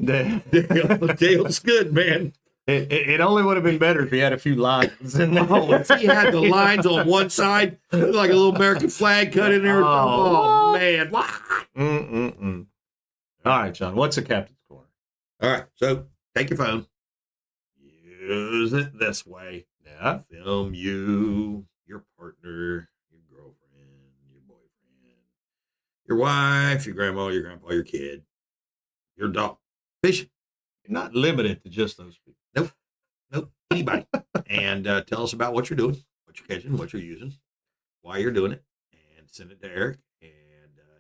Dale's good, man. It only would have been better if he had a few lines in there. Oh, if he had the lines on one side, like a little American flag cut in there. Oh man. All right, John, what's a Captain's Corner? All right, so take your phone. Use it this way. Yeah. Film you, your partner, your girlfriend, your boyfriend, your wife, your grandma, your grandpa, your kid, your dog. Fishing. You're not limited to just those people. Nope. Anybody. And tell us about what you're doing, what you're catching, what you're using, why you're doing it, and send it to Eric, and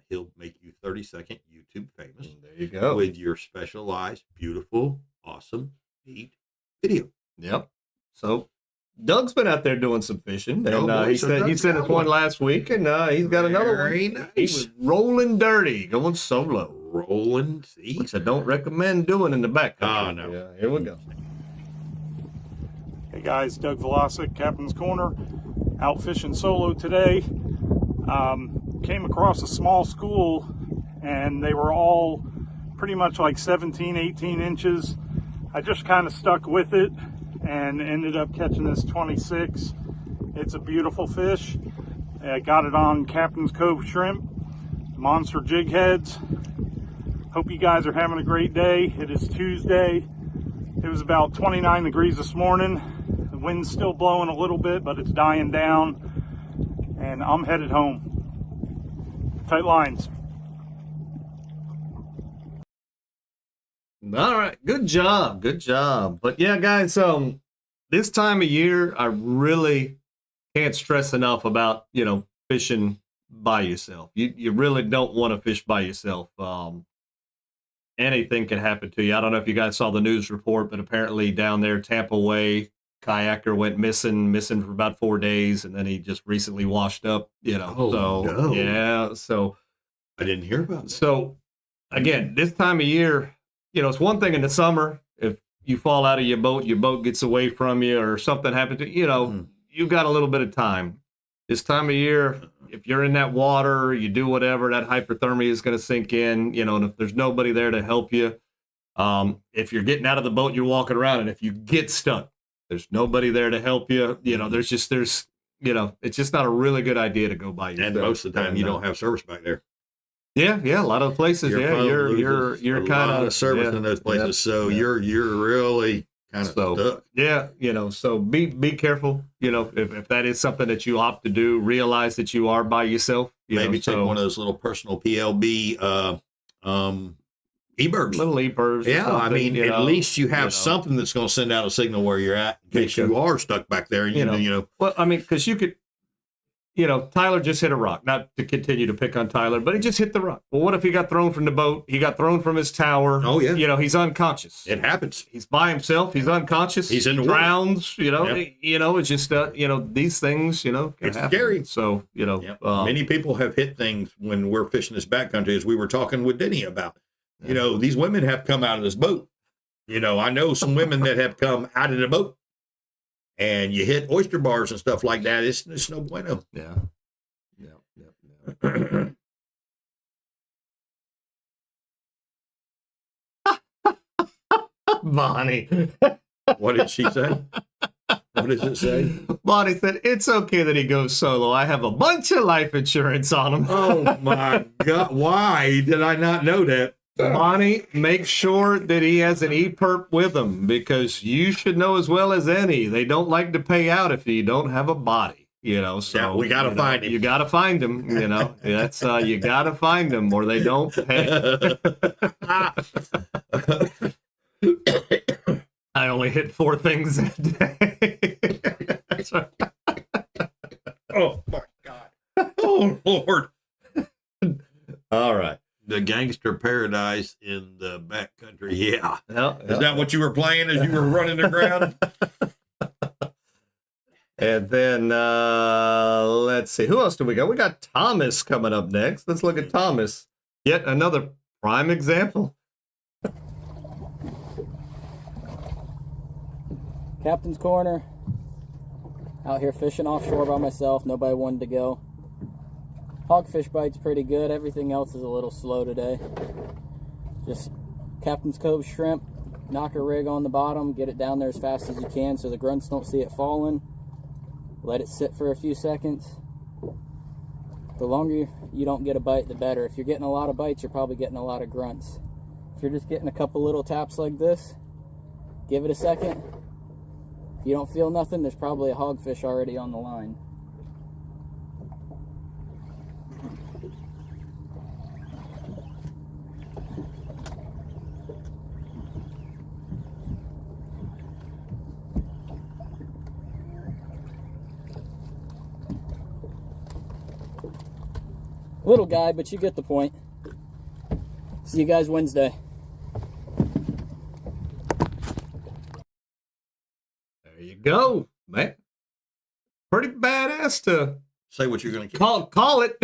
he'll make you 30-second YouTube famous. And there you go. With your specialized, beautiful, awesome, neat video. Yep. So Doug's been out there doing some fishing, and he sent us one last week, and he's got another one. Very nice. He was rolling dirty, going solo. Rolling, see? Which I don't recommend doing in the back. Oh, no. Yeah, here we go. Hey guys, Doug Wlasiuk, Captain's Corner, out fishing solo today. Came across a small school, and they were all pretty much like 17, 18 inches. I just kind of stuck with it and ended up catching this 26. It's a beautiful fish. I got it on Captain's Cove shrimp, monster jig heads. Hope you guys are having a great day. It is Tuesday. It was about 29 degrees this morning. The wind's still blowing a little bit, but it's dying down. And I'm headed home. Tight lines. All right, good job. But yeah, guys, this time of year, I really can't stress enough about, fishing by yourself. You really don't want to fish by yourself. Anything can happen to you. I don't know if you guys saw the news report, but apparently down there, Tampa Way, kayaker went missing for about 4 days, and then he just recently washed up, no. Yeah, so I didn't hear about that. So again, this time of year, it's one thing in the summer, if you fall out of your boat gets away from you or something happened to you've got a little bit of time. This time of year, if you're in that water, you do whatever, that hypothermia is going to sink in, and if there's nobody there to help you, if you're getting out of the boat, you're walking around, and if you get stuck, there's nobody there to help you. It's just not a really good idea to go by yourself. And most of the time, you don't have service back there. Yeah, a lot of places. You're kind of service in those places, so you're really kind of stuck. Yeah, so be careful. If that is something that you opt to do, realize that you are by yourself. Maybe take one of those little personal PLB eBirds. Little eBirds. Yeah, I mean, at least you have something that's going to send out a signal where you're at in case you are stuck back there. And Well, I mean, because you could. Tyler just hit a rock. Not to continue to pick on Tyler, but he just hit the rock. Well, what if he got thrown from the boat? He got thrown from his tower. Oh, yeah. He's unconscious. It happens. He's by himself. He's unconscious. He's in the drowns. Yep. It's just these things. Can it's happen. Scary. So many people have hit things when we're fishing this backcountry, as we were talking with Denny about. These women have come out of this boat. I know some women that have come out of the boat. And you hit oyster bars and stuff like that. It's no bueno. Yeah. Bonnie. What did she say? What does it say? Bonnie said, it's okay that he goes solo. I have a bunch of life insurance on him. Oh, my God. Why did I not know that? Bonnie, make sure that he has an e-perp with him, because you should know as well as any, they don't like to pay out if you don't have a body, so yeah, we got to find him. You got to find him, that's, you got to find him or they don't pay. I only hit 4 things that day. That's right. Oh my God. Oh Lord. All right. The gangster paradise in the backcountry. Yeah. Is that what you were playing as you were running the ground? And then let's see. Who else do we got? We got Thomas coming up next. Let's look at Thomas. Yet another prime example. Captain's Corner. Out here fishing offshore by myself. Nobody wanted to go. Hogfish bite's pretty good. Everything else is a little slow today. Just Captain's Cove shrimp. Knock a rig on the bottom. Get it down there as fast as you can so the grunts don't see it falling. Let it sit for a few seconds. The longer you don't get a bite, the better. If you're getting a lot of bites, you're probably getting a lot of grunts. If you're just getting a couple little taps like this, give it a second. If you don't feel nothing, there's probably a hogfish already on the line. Little guy, but you get the point. See you guys Wednesday. There you go, man. Pretty badass to say what you're going to call it.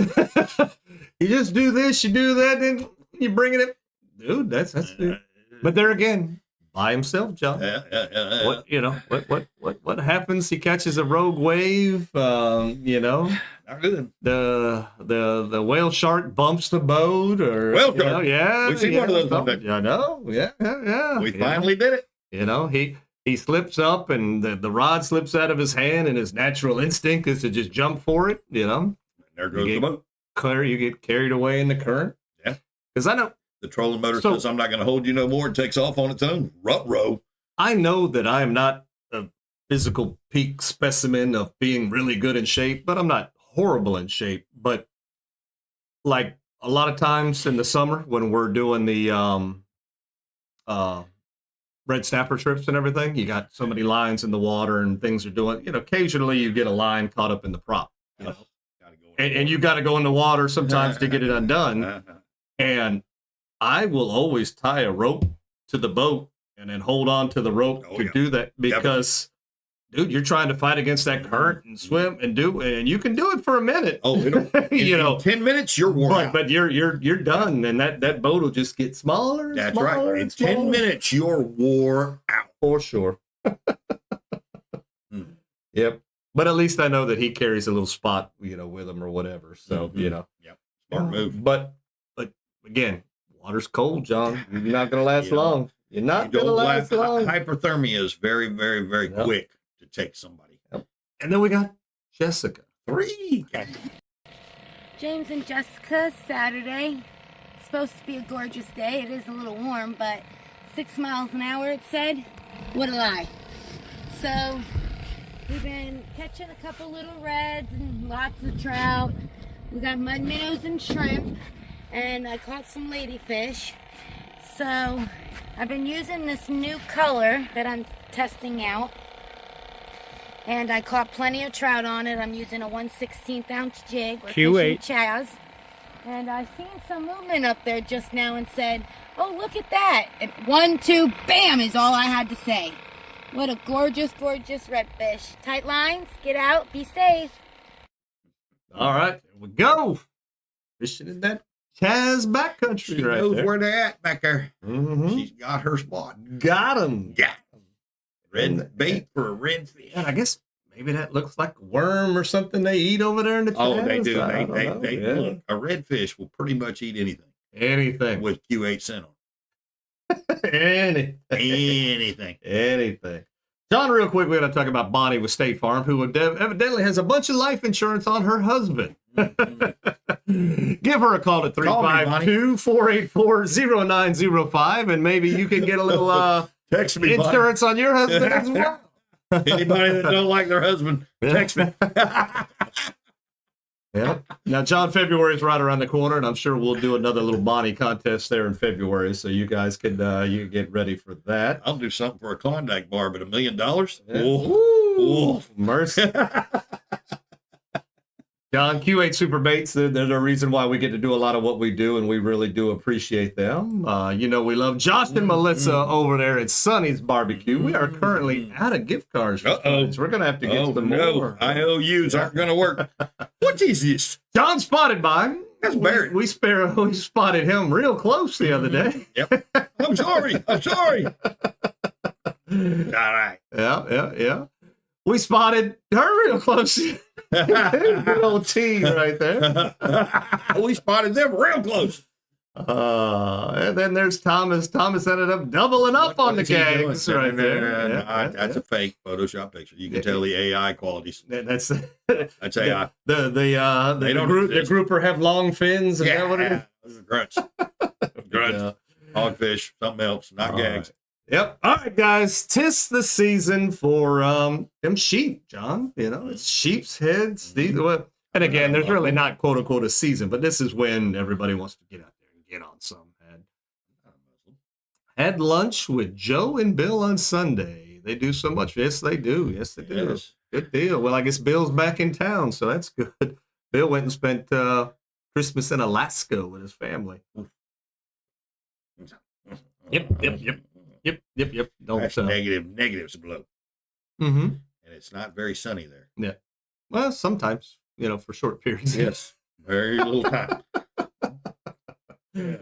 You just do this, you do that, then you bring it up. Dude, that's but there again, by himself, John. What happens? He catches a rogue wave, Not good. The whale shark bumps the boat, or whale shark. We've seen one of those. I know. Yeah. We finally did it. He slips up, and the rod slips out of his hand, and his natural instinct is to just jump for it. And there goes the boat. You get carried away in the current. Yeah. Because I know the trolling motor says, "I'm not going to hold you no more." It takes off on its own. Ruh-roh. I know that I am not a physical peak specimen of being really good in shape, but I'm not horrible in shape. But like a lot of times in the summer when we're doing the red snapper trips and everything, you got so many lines in the water and things are doing, occasionally you get a line caught up in the prop, and you got to go in the water sometimes to get it undone. And I will always tie a rope to the boat and then hold on to the rope do that, because dude, you're trying to fight against that current and swim and you can do it for a minute. Oh, in 10 minutes you're worn out. But you're done, and that boat will just get smaller. And That's smaller right. In and smaller. 10 minutes you're wore out for sure. Yep. But at least I know that he carries a little spot, with him or whatever. So Yep. Smart move. But again, water's cold, John. You're not going to last long. You're not going to last long. Hypothermia is very, very, very quick to take somebody. Yep. And then we got Jessica. 3. James and Jessica, Saturday. It's supposed to be a gorgeous day. It is a little warm, but 6 miles an hour, it said. What a lie. So, we've been catching a couple little reds and lots of trout. We got mud minnows and shrimp, and I caught some ladyfish. So, I've been using this new color that I'm testing out, and I caught plenty of trout on it. I'm using a 1/16 ounce jig. We're fishing Chaz. And I seen some movement up there just now and said, "Oh, look at that." And 1, 2, bam is all I had to say. What a gorgeous, gorgeous redfish. Tight lines, get out, be safe. All right, here we go. Fishing in that Chaz backcountry. She knows where they're at back there. Mm-hmm. She's got her spot. Got him. Yeah. Red bait for a redfish. And I guess maybe that looks like a worm or something they eat over there in the Chaz. Oh, they do. They look, a redfish will pretty much eat anything. Anything. With Q8 scent on. Anything. John, real quick, we're going to talk about Bonnie with State Farm, who evidently has a bunch of life insurance on her husband. Give her a call at 352-484-0905, and maybe you can get a little text me, insurance on your husband as well. Anybody that don't like their husband, text me. Yeah. Now, John, February is right around the corner, and I'm sure we'll do another little Bonnie contest there in February, so you guys can you get ready for that. I'll do something for a Klondike bar, but $1 million? Yeah. Ooh. Mercy. John, Q8 Super Baits, they're the reason why we get to do a lot of what we do, and we really do appreciate them. We love Josh and Melissa over there at Sonny's Barbecue. We are currently out of gift cards for friends. We're going to have to get some more. IOUs aren't going to work. What is this? John spotted by. That's Barry. We spotted him real close the other day. Yep. I'm sorry. All right. Yeah. We spotted her real close. Good old T right there. We spotted them real close. And then there's Thomas. Thomas ended up doubling up on the gags right there. That's a fake Photoshop picture. You can tell the AI qualities. That's AI. The grouper have long fins. Is that what it is? Those are grunts. Hogfish, something else, not gags. Yep. All right, guys. 'Tis the season for them sheep, John. It's Sheepshead. And again, there's really not quote unquote a season, but this is when everybody wants to get out there and get on some. Had lunch with Joe and Bill on Sunday. They do so much. Yes, they do. Yes, they do. Yes. Good deal. Well, I guess Bill's back in town, so that's good. Bill went and spent Christmas in Alaska with his family. Yep. That's negatives blow. Mm-hmm. And it's not very sunny there. Yeah. Well, sometimes, for short periods. Yes. Very little time. Yeah.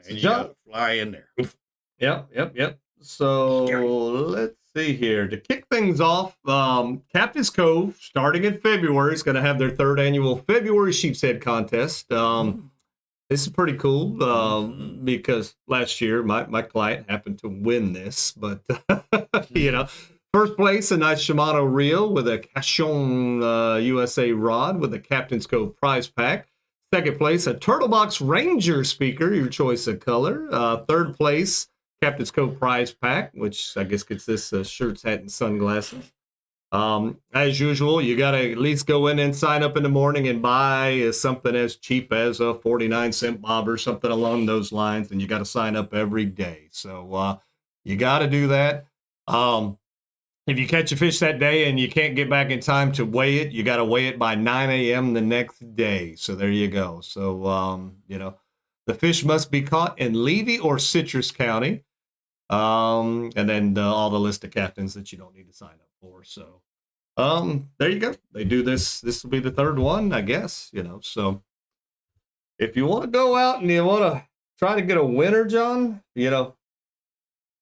And you gotta fly in there. Oof. Yep. So let's see here. To kick things off, Captain's Cove, starting in February, is going to have their 3rd annual February Sheepshead contest. This is pretty cool because last year my client happened to win this, but first place, a nice Shimano reel with a Cachon USA rod with a Captain's Cove prize pack. Second place, a Turtle Box Ranger speaker, your choice of color. Third place, Captain's Cove prize pack, which I guess consists of shirts, hat, and sunglasses. As usual, you got to at least go in and sign up in the morning and buy something as cheap as a 49-cent bob or something along those lines, and you got to sign up every day. So you got to do that. If you catch a fish that day and you can't get back in time to weigh it, you got to weigh it by 9 a.m. the next day. So there you go. So, the fish must be caught in Levy or Citrus County. And then all the list of captains that you don't need to sign up for. So there you go. They do this. This will be the 3rd one, I guess, so if you want to go out and you want to try to get a winner, John,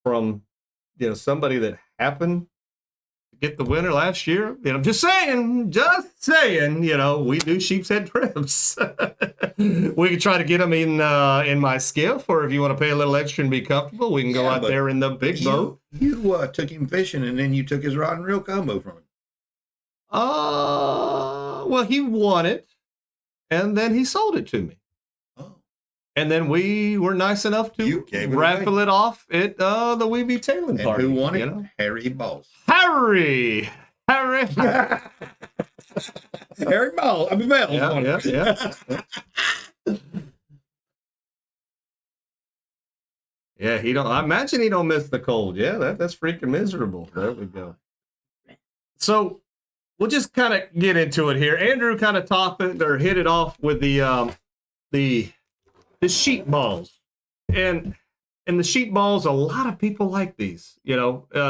from, somebody that happened to get the winner last year, just saying, we do Sheepshead trips. We can try to get them in my skiff, or if you want to pay a little extra and be comfortable, we can go out there in the big boat. You took him fishing, and then you took his rod and reel combo from him. Well, he won it, and then he sold it to me. Oh. And then we were nice enough to raffle it off at the Weeby Tailing party. Who won it? Harry Balls. Harry. Harry Ball. I mean, Bell. Yeah, I imagine he don't miss the cold. Yeah, that's freaking miserable. There we go. So we'll just kind of get into it here. Andrew kind of hit it off with the sheep balls. And the sheep balls, a lot of people like these.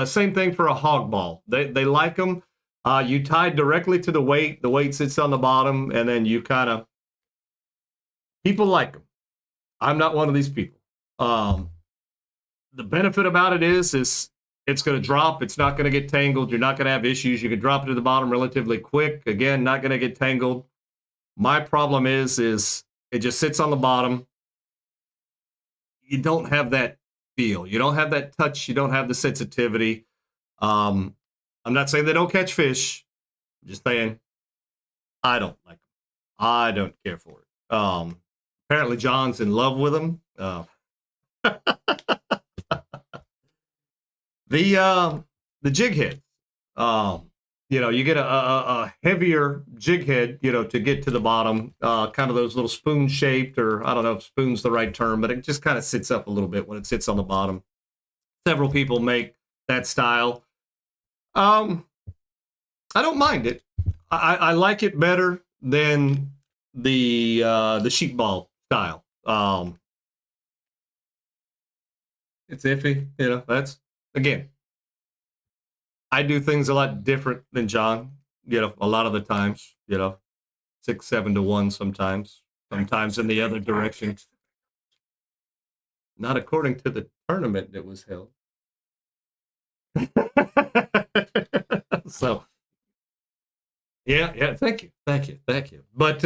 Same thing for a hog ball. They like them. You tie directly to the weight. The weight sits on the bottom, and then you people like them. I'm not one of these people. The benefit about it is it's going to drop. It's not going to get tangled. You're not going to have issues. You can drop it to the bottom relatively quick. Again, not going to get tangled. My problem is it just sits on the bottom. You don't have that feel. You don't have that touch. You don't have the sensitivity. I'm not saying they don't catch fish. I'm just saying I don't like them. I don't care for it. Apparently John's in love with them. The jig head. you get a heavier jig head, to get to the bottom, kind of those little spoon shaped, or I don't know if spoon's the right term, but it just kind of sits up a little bit when it sits on the bottom. Several people make that style. I don't mind it. I like it better than the sheep ball style. It's iffy, that's, again, I do things a lot different than John, a lot of the times, 6, 7 to 1 sometimes in the other direction. Not according to the tournament that was held. So, yeah, thank you. But,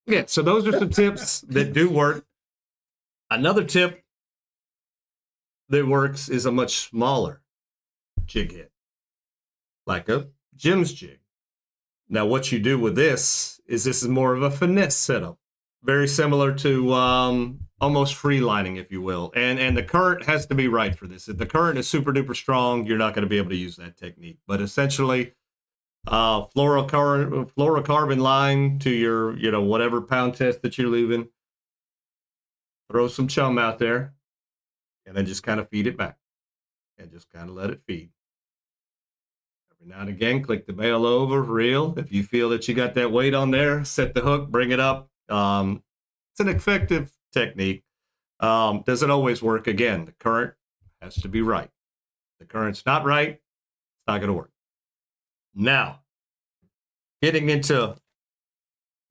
yeah, so those are some tips that do work. Another tip that works is a much smaller jig head, like a Jim's jig. Now, what you do with this is more of a finesse setup, very similar to almost free lining, if you will. And the current has to be right for this. If the current is super duper strong, you're not going to be able to use that technique. But essentially, fluorocarbon line to your, whatever pound test that you're leaving. Throw some chum out there, and then just kind of feed it back, and just kind of let it feed. Every now and again, click the bail over, reel. If you feel that you got that weight on there, set the hook, bring it up. It's an effective technique. Doesn't always work. Again, the current has to be right. If the current's not right, it's not going to work. Now, getting into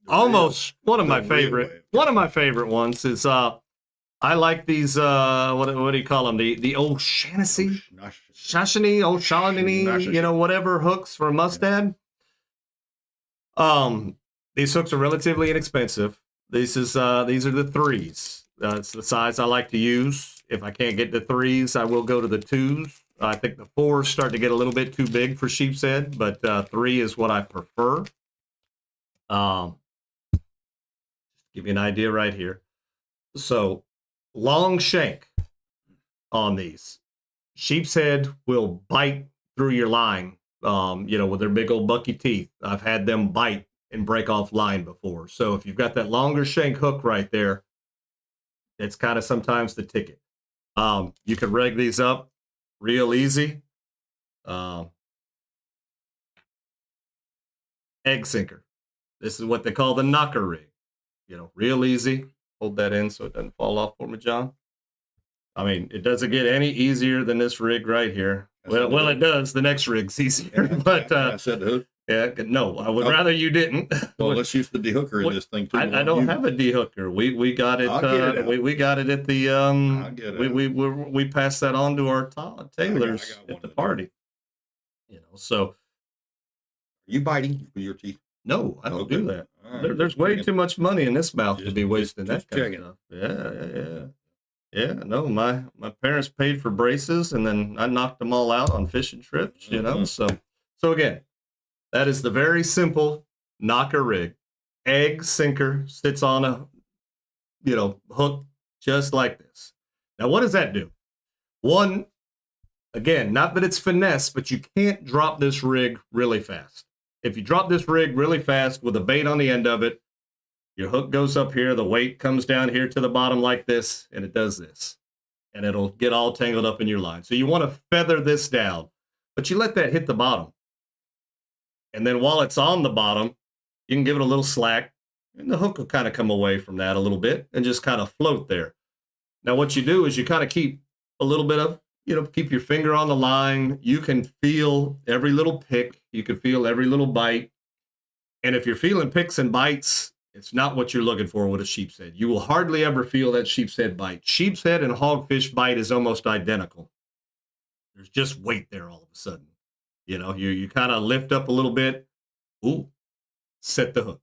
almost one of my favorite ones is I like these what do you call them, the O'Shaughnessy, whatever hooks for a mustad. These hooks are relatively inexpensive. These are the 3s. It's the size I like to use. If I can't get the 3s, I will go to the 2s. I think the 4s start to get a little bit too big for sheepshead, but 3 is what I prefer. Give you an idea right here. So, long shank on these. Sheepshead will bite through your line, with their big old bucky teeth. I've had them bite and break off line before. So if you've got that longer shank hook right there, it's kind of sometimes the ticket. You can rig these up real easy. Egg sinker. This is what they call the knocker rig. Real easy. Hold that in so it doesn't fall off for me, John. I mean, it doesn't get any easier than this rig right here. Well, it does. The next rig's easier, but I said hook. Yeah, no, I would rather you didn't. Well, let's use the dehooker in this thing too. I don't have a dehooker. We got it. We got it at the we passed that on to our tailors at the party. So are you biting with your teeth? No, I don't do that. Right. There's way too much money in this mouth to be wasting that kind of stuff. Yeah. No, my parents paid for braces, and then I knocked them all out on fishing trips. So again, that is the very simple knocker rig. Egg sinker sits on a hook just like this. Now, what does that do? One, again, not that it's finesse, but you can't drop this rig really fast. If you drop this rig really fast with a bait on the end of it, your hook goes up here, the weight comes down here to the bottom like this, and it does this. And it'll get all tangled up in your line. So you want to feather this down, but you let that hit the bottom. And then while it's on the bottom, you can give it a little slack, and the hook will kind of come away from that a little bit and just kind of float there. Now, what you do is you kind of keep a little bit of, keep your finger on the line. You can feel every little pick. You can feel every little bite. And if you're feeling picks and bites, it's not what you're looking for with a sheepshead. You will hardly ever feel that sheepshead bite. Sheepshead and hogfish bite is almost identical. There's just weight there all of a sudden. You kind of lift up a little bit. Ooh, set the hook.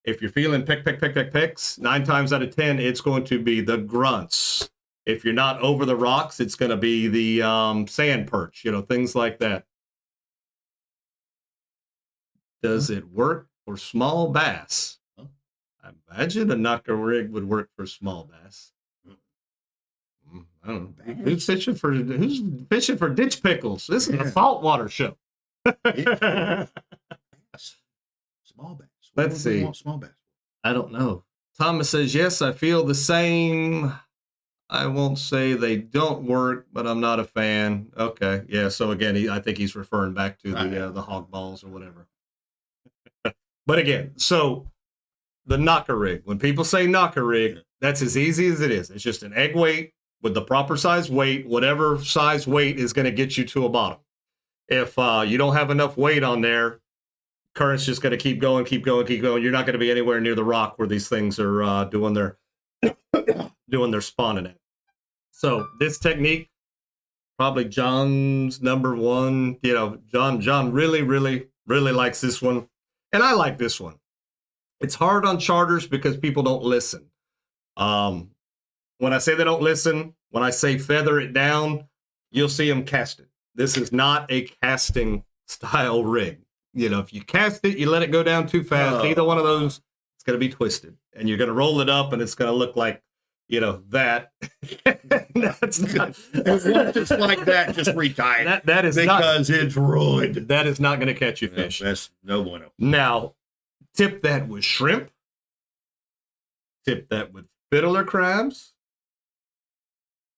If you're feeling picks, 9 times out of 10, it's going to be the grunts. If you're not over the rocks, it's going to be the sand perch, things like that. Does it work for small bass? I imagine a knocker rig would work for small bass. I don't know. Who's fishing for ditch pickles? This is a saltwater show. Small bass. Let's see. Small bass. I don't know. Thomas says, yes, I feel the same. I won't say they don't work, but I'm not a fan. Okay. Yeah. So again, I think he's referring back to the hog balls or whatever. But again, so the knocker rig, when people say knocker rig, that's as easy as it is. It's just an egg weight with the proper size weight. Whatever size weight is going to get you to a bottom. If you don't have enough weight on there, current's just going to keep going, keep going, keep going. You're not going to be anywhere near the rock where these things are doing their spawning at. So this technique, probably John's number one. You know, John really, really, really likes this one, and I like this one. It's hard on charters because people don't listen. When I say they don't listen, when I say feather it down, you'll see them cast it. This is not a casting style rig. You know, if you cast it, you let it go down too fast. Either one of those, it's going to be twisted, and you're going to roll it up, and it's going to look like, you know, that. That's not just like that. Just retie it. That is because it's ruined. That is not going to catch you fish. That's no bueno. Now, tip that with shrimp. Tip that with fiddler crabs.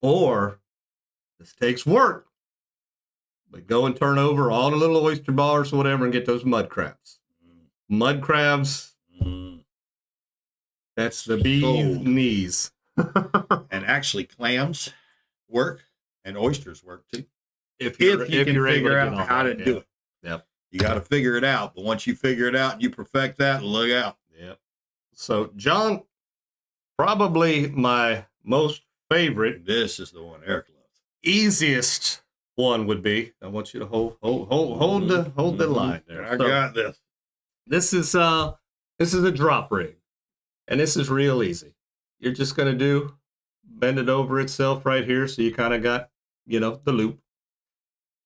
Or this takes work. But go and turn over all the little oyster bars or whatever and get those mud crabs. Mud crabs. That's the bee's knees. And actually, clams work and oysters work too. If you can figure out how to do it. Yep. You got to figure it out. But once you figure it out and you perfect that, look out. Yep. So, John, probably my most favorite. This is the one Eric loves. Easiest one would be. I want you to hold the line there. I got this. This is a drop rig, and this is real easy. You're just going to bend it over itself right here. So you kind of got, you know, the loop.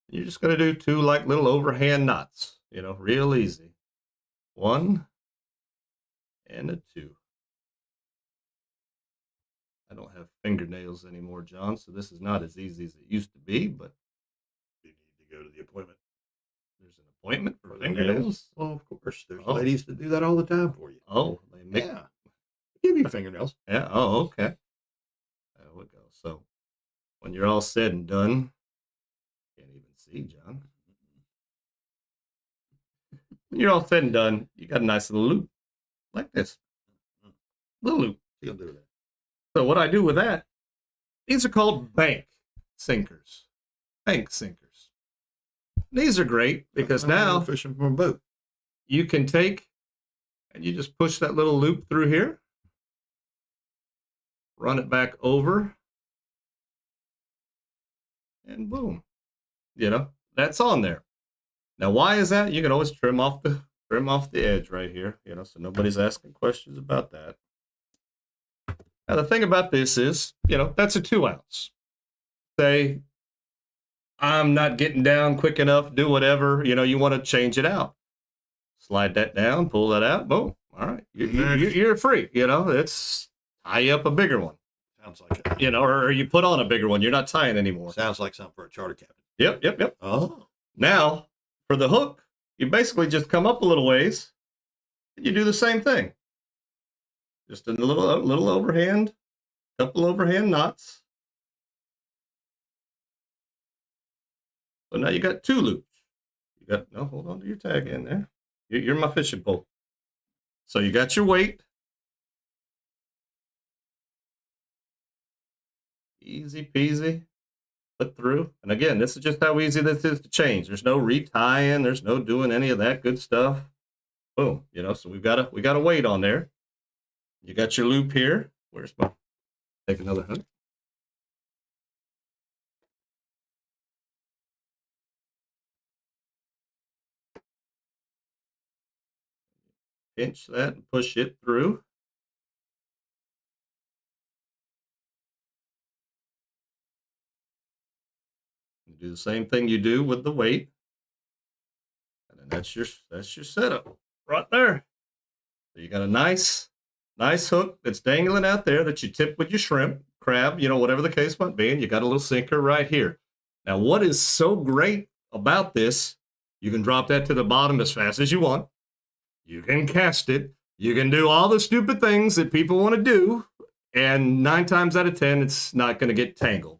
You're just going to do 2 like little overhand knots, you know, real easy. 1 and a 2. I don't have fingernails anymore, John, so this is not as easy as it used to be, but you need to go to the appointment. There's an appointment for fingernails? Well, of course. There's ladies that do that all the time for you. Oh, they make... Yeah. Give you fingernails. Yeah. Oh, okay. There we go. So when you're all said and done, can't even see, John. When you're all said and done, you got a nice little loop like this. Little loop. You'll do that. So what I do with that, these are called bank sinkers. Bank sinkers. These are great because now fishing from a boat. You can take and you just push that little loop through here. Run it back over, and boom, you know, that's on there. Now, why is that? You can always trim off the edge right here, you know, so nobody's asking questions about that. Now, the thing about this is, you know, that's a 2 ounce. Say, I'm not getting down quick enough, do whatever, you know, you want to change it out. Slide that down, pull that out, boom. All right, you're free, you know, it's tie up a bigger one. Sounds like it. You know, or you put on a bigger one. You're not tying anymore. Sounds like something for a charter captain. Yep. Oh. Now, for the hook, you basically just come up a little ways and you do the same thing. Just a little overhand, couple overhand knots. So now you got 2 loops. Hold on to your tag in there. You're my fishing pole. So you got your weight. Easy peasy, put through. And again, this is just how easy this is to change. There's no retying. There's no doing any of that good stuff. Boom. You know, so we got a weight on there. You got your loop here. Where's my? Take another hook. Pinch that and push it through. Do the same thing you do with the weight, and then that's your setup right there. So you got a nice hook that's dangling out there that you tip with your shrimp, crab, you know, whatever the case might be, and you got a little sinker right here. Now, what is so great about this? You can drop that to the bottom as fast as you want. you can cast it, you can do all the stupid things that people want to do, and 9 times out of 10, it's not going to get tangled.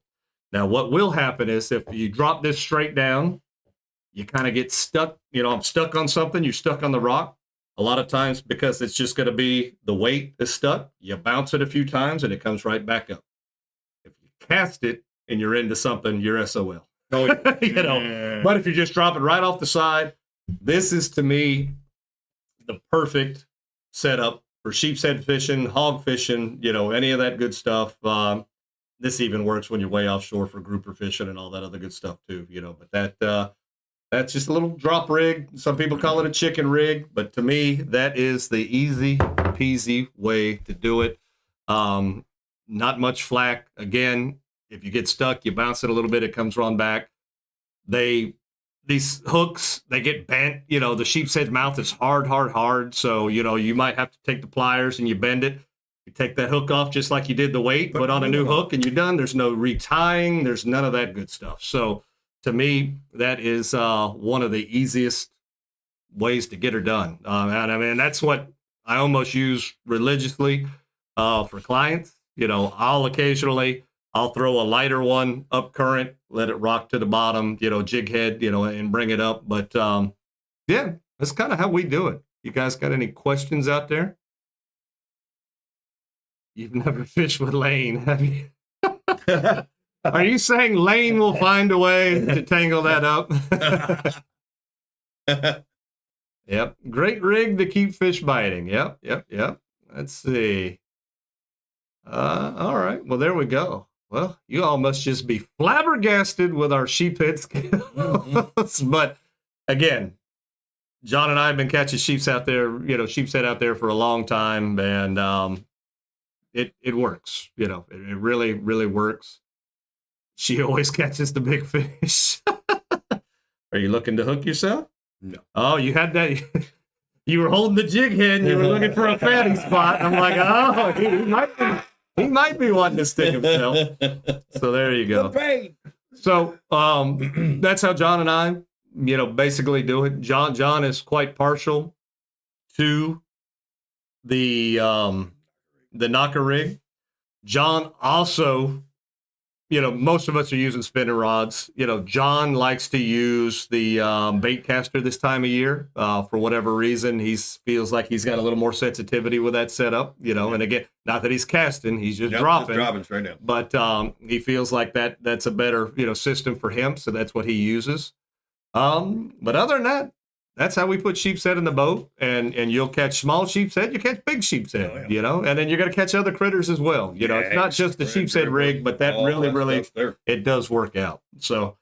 Now, what will happen is if you drop this straight down, you kind of get stuck. I'm stuck on something, you're stuck on the rock. A lot of times, because it's just going to be the weight is stuck, you bounce it a few times and it comes right back up. If you cast it and you're into something, you're SOL. Oh, yeah. But if you just drop it right off the side, this is, to me, the perfect setup for sheepshead fishing, hog fishing, any of that good stuff. This even works when you're way offshore for grouper fishing and all that other good stuff too, but that's just a little drop rig. Some people call it a chicken rig, but to me, that is the easy peasy way to do it. Not much flack. Again, if you get stuck, you bounce it a little bit, it comes right back. These hooks, they get bent. The sheepshead mouth is hard. So, you might have to take the pliers and you bend it. You take that hook off just like you did the weight, put on a new hook, and you're done. There's no retying. There's none of that good stuff. So, to me, that is one of the easiest ways to get her done. And that's what I almost use religiously for clients. I'll occasionally, I'll throw a lighter one up current, let it rock to the bottom, jig head, and bring it up. But yeah, that's kind of how we do it. You guys got any questions out there? You've never fished with Lane, have you? Are you saying Lane will find a way to tangle that up? Yep. Great rig to keep fish biting. Yep. Let's see. All right. Well, there we go. Well, you all must just be flabbergasted with our sheephead skills. But again, John and I have been catching sheepshead out there for a long time, and it works. It really, really works. She always catches the big fish. Are you looking to hook yourself? No. Oh, you had that. You were holding the jig head and you were looking for a fatty spot. I'm like, oh, he might be wanting to stick himself. So there you go. So that's how John and I, basically do it. John is quite partial to the knocker rig. John also, most of us are using spinning rods. John likes to use the bait caster this time of year. For whatever reason, he feels like he's got a little more sensitivity with that setup. And again, not that he's casting, he's just dropping. Just dropping straight down. But he feels like that's a better system for him, so that's what he uses. But other than that, that's how we put sheepshead in the boat, and you'll catch small sheepshead, you catch big sheepshead, and then you're going to catch other critters as well. It's not just the sheepshead rig, but that really, it does work out. So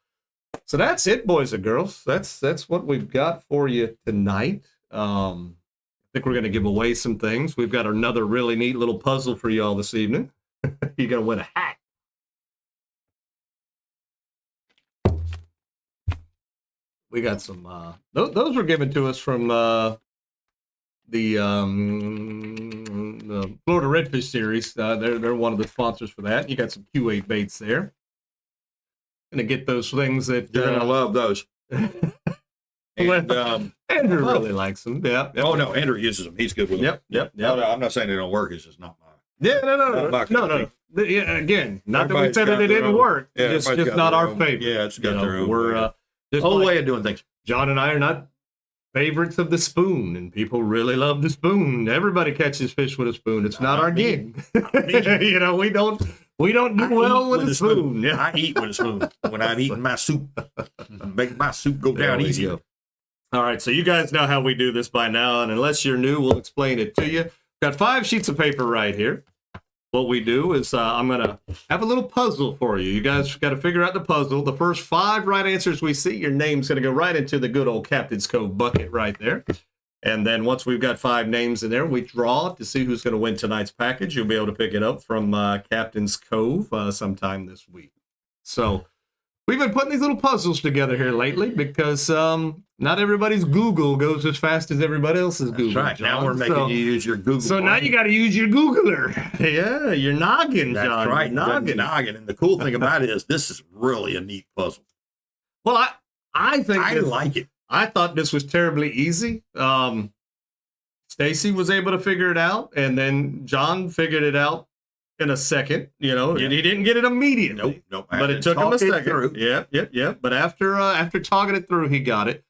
that's it, boys and girls. That's what we've got for you tonight. I think we're going to give away some things. We've got another really neat little puzzle for y'all this evening. You're going to win a hat. We got some, those were given to us from the Florida Redfish series. They're one of the sponsors for that. You got some Q8 baits there. Gonna get those things that you're gonna love those. And Andrew really likes them. Yeah. Oh no, Andrew uses them. He's good with them. Yep. I'm not saying they don't work. It's just not mine. Yeah, no. Yeah, again, not that we said that it didn't work. Yeah, just not our favorite. Yeah, it's got their own. We're whole way of doing things. Don't and I are not favorites of the spoon, and people really love the spoon. Everybody catches fish with a spoon. It's not our gig. We don't do well with a spoon. Yeah, I eat with a spoon when I'm eating my soup. Make my soup go down easy. All right, so you guys know how we do this by now, and unless you're new, we'll explain it to you. Got 5 sheets of paper right here. What we do is I'm going to have a little puzzle for you. You guys got to figure out the puzzle. The first 5 right answers we see, your name's going to go right into the good old Captain's Cove bucket right there. And then once we've got 5 names in there, we draw to see who's going to win tonight's package. You'll be able to pick it up from Captain's Cove sometime this week. So we've been putting these little puzzles together here lately because not everybody's Google goes as fast as everybody else's Google. That's right. John. Now we're making you use your Google. So now you got to use your Googler. Yeah, your noggin, That's John. right. Noggin. And the cool thing about it is this is really a neat puzzle. Well, I think I like it. I thought this was terribly easy. Stacy was able to figure it out, and then John figured it out in a second. You know, he didn't get it immediately. Nope. But it took him a second. Yep. But after talking it through, he got it.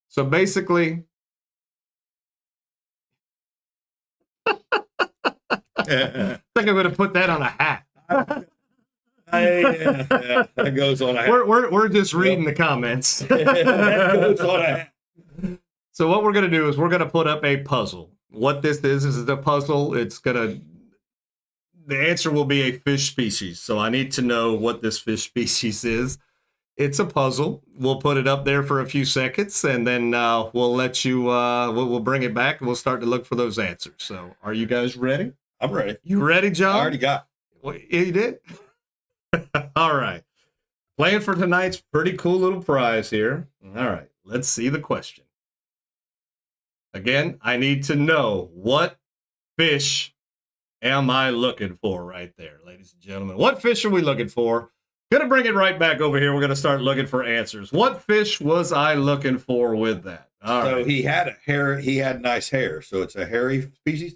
So basically, I think I'm going to put that on a hat. That goes on a hat. We're just reading the comments. That goes on a hat. So what we're going to do is we're going to put up a puzzle. What this is a puzzle. The answer will be a fish species. So I need to know what this fish species is. It's a puzzle. We'll put it up there for a few seconds, and then we'll let you, we'll bring it back, and we'll start to look for those answers. So are you guys ready? I'm ready. You ready, John? I already got. You did? All right. Playing for tonight's pretty cool little prize here. All right. Let's see the question. Again, I need to know what fish am I looking for right there, ladies and gentlemen. What fish are we looking for? Gonna bring it right back over here. We're gonna start looking for answers. What fish was I looking for with that? All right. He had hair. He had nice hair, so it's a hairy species.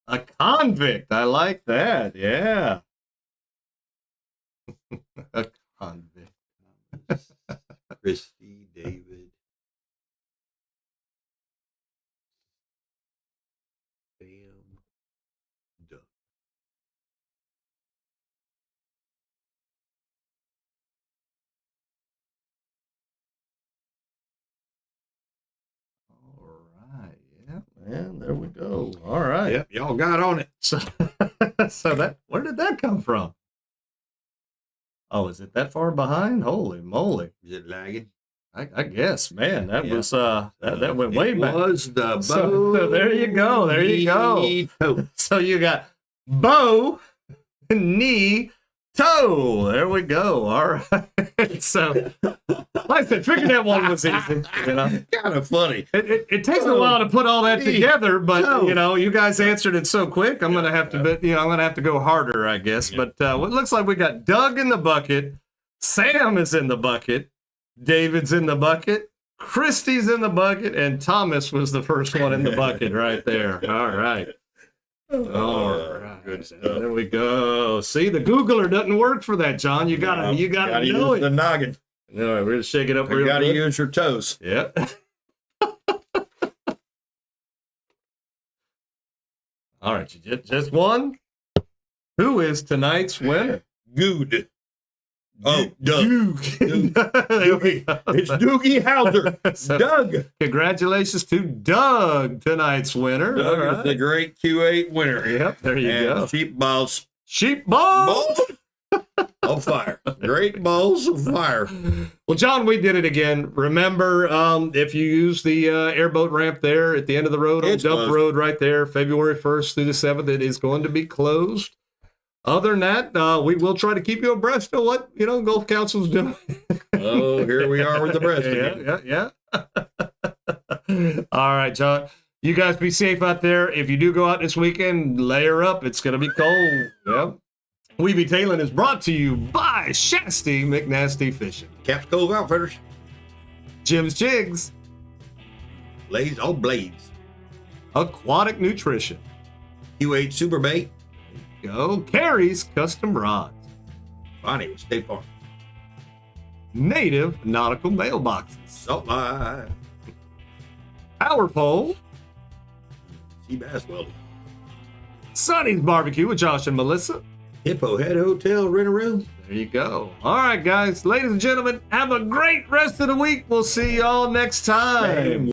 A convict. I like that. Yeah. A convict. Christy, David. Duck. All right. Yeah, man. There we go. All right. Yep. Y'all got on it. So where did that come from? Oh, is it that far behind? Holy moly. Is it lagging? I guess, man, that was that went way back. Was the bow? So there you go. There you go. So you got bow, knee, toe. There we go. All right. So like I said, figuring that one was easy. You know, kind of funny. It takes a while to put all that together, but you know, you guys answered it so quick. I'm gonna have to, I'm gonna have to go harder, I guess. But it looks like we got Doug in the bucket, Sam is in the bucket, David's in the bucket, Christy's in the bucket, and Thomas was the first one in the bucket right there. All right. All right. Good stuff. There we go. See, the Googler doesn't work for that, John. You gotta know use it. the noggin. All right, we're gonna shake it up real You gotta good. use your toes. Yep. All right, you just one. Who is tonight's winner? Good. Oh, Doug. There we go. It's Doogie Howser. So, Doug. Congratulations to Doug, tonight's winner. Doug All is right. the great Q8 winner. Yep, there you go. Sheep balls. Sheep balls. On fire. Great balls of fire. Well, John, we did it again. Remember, if you use the airboat ramp there at the end of the road, on Dump Road right there, February 1st through the 7th, it is going to be closed. Other than that, we will try to keep you abreast of what, Gulf Council's doing. Oh, here we are with the breast again. Yeah. All right, John. You guys be safe out there. If you do go out this weekend, layer up. It's going to be cold. Yep. We Be Tailing is brought to you by Shasty McNasty Fishing, Capt Cove Outfitters, Jim's Jigs, Filletzall Blades, Aquatic Nutrition, Q8 Super Bait, go Karrie's Custom Rods, Sonny with State Farm, Native Nautical Mailboxes, Salt Life, Power Pole, Sea Bass Welding, Sonny's Barbecue with Josh and Melissa, Hippo Head Hotel Rent-A-Room. There you go. All right, guys. Ladies and gentlemen, have a great rest of the week. We'll see y'all next time.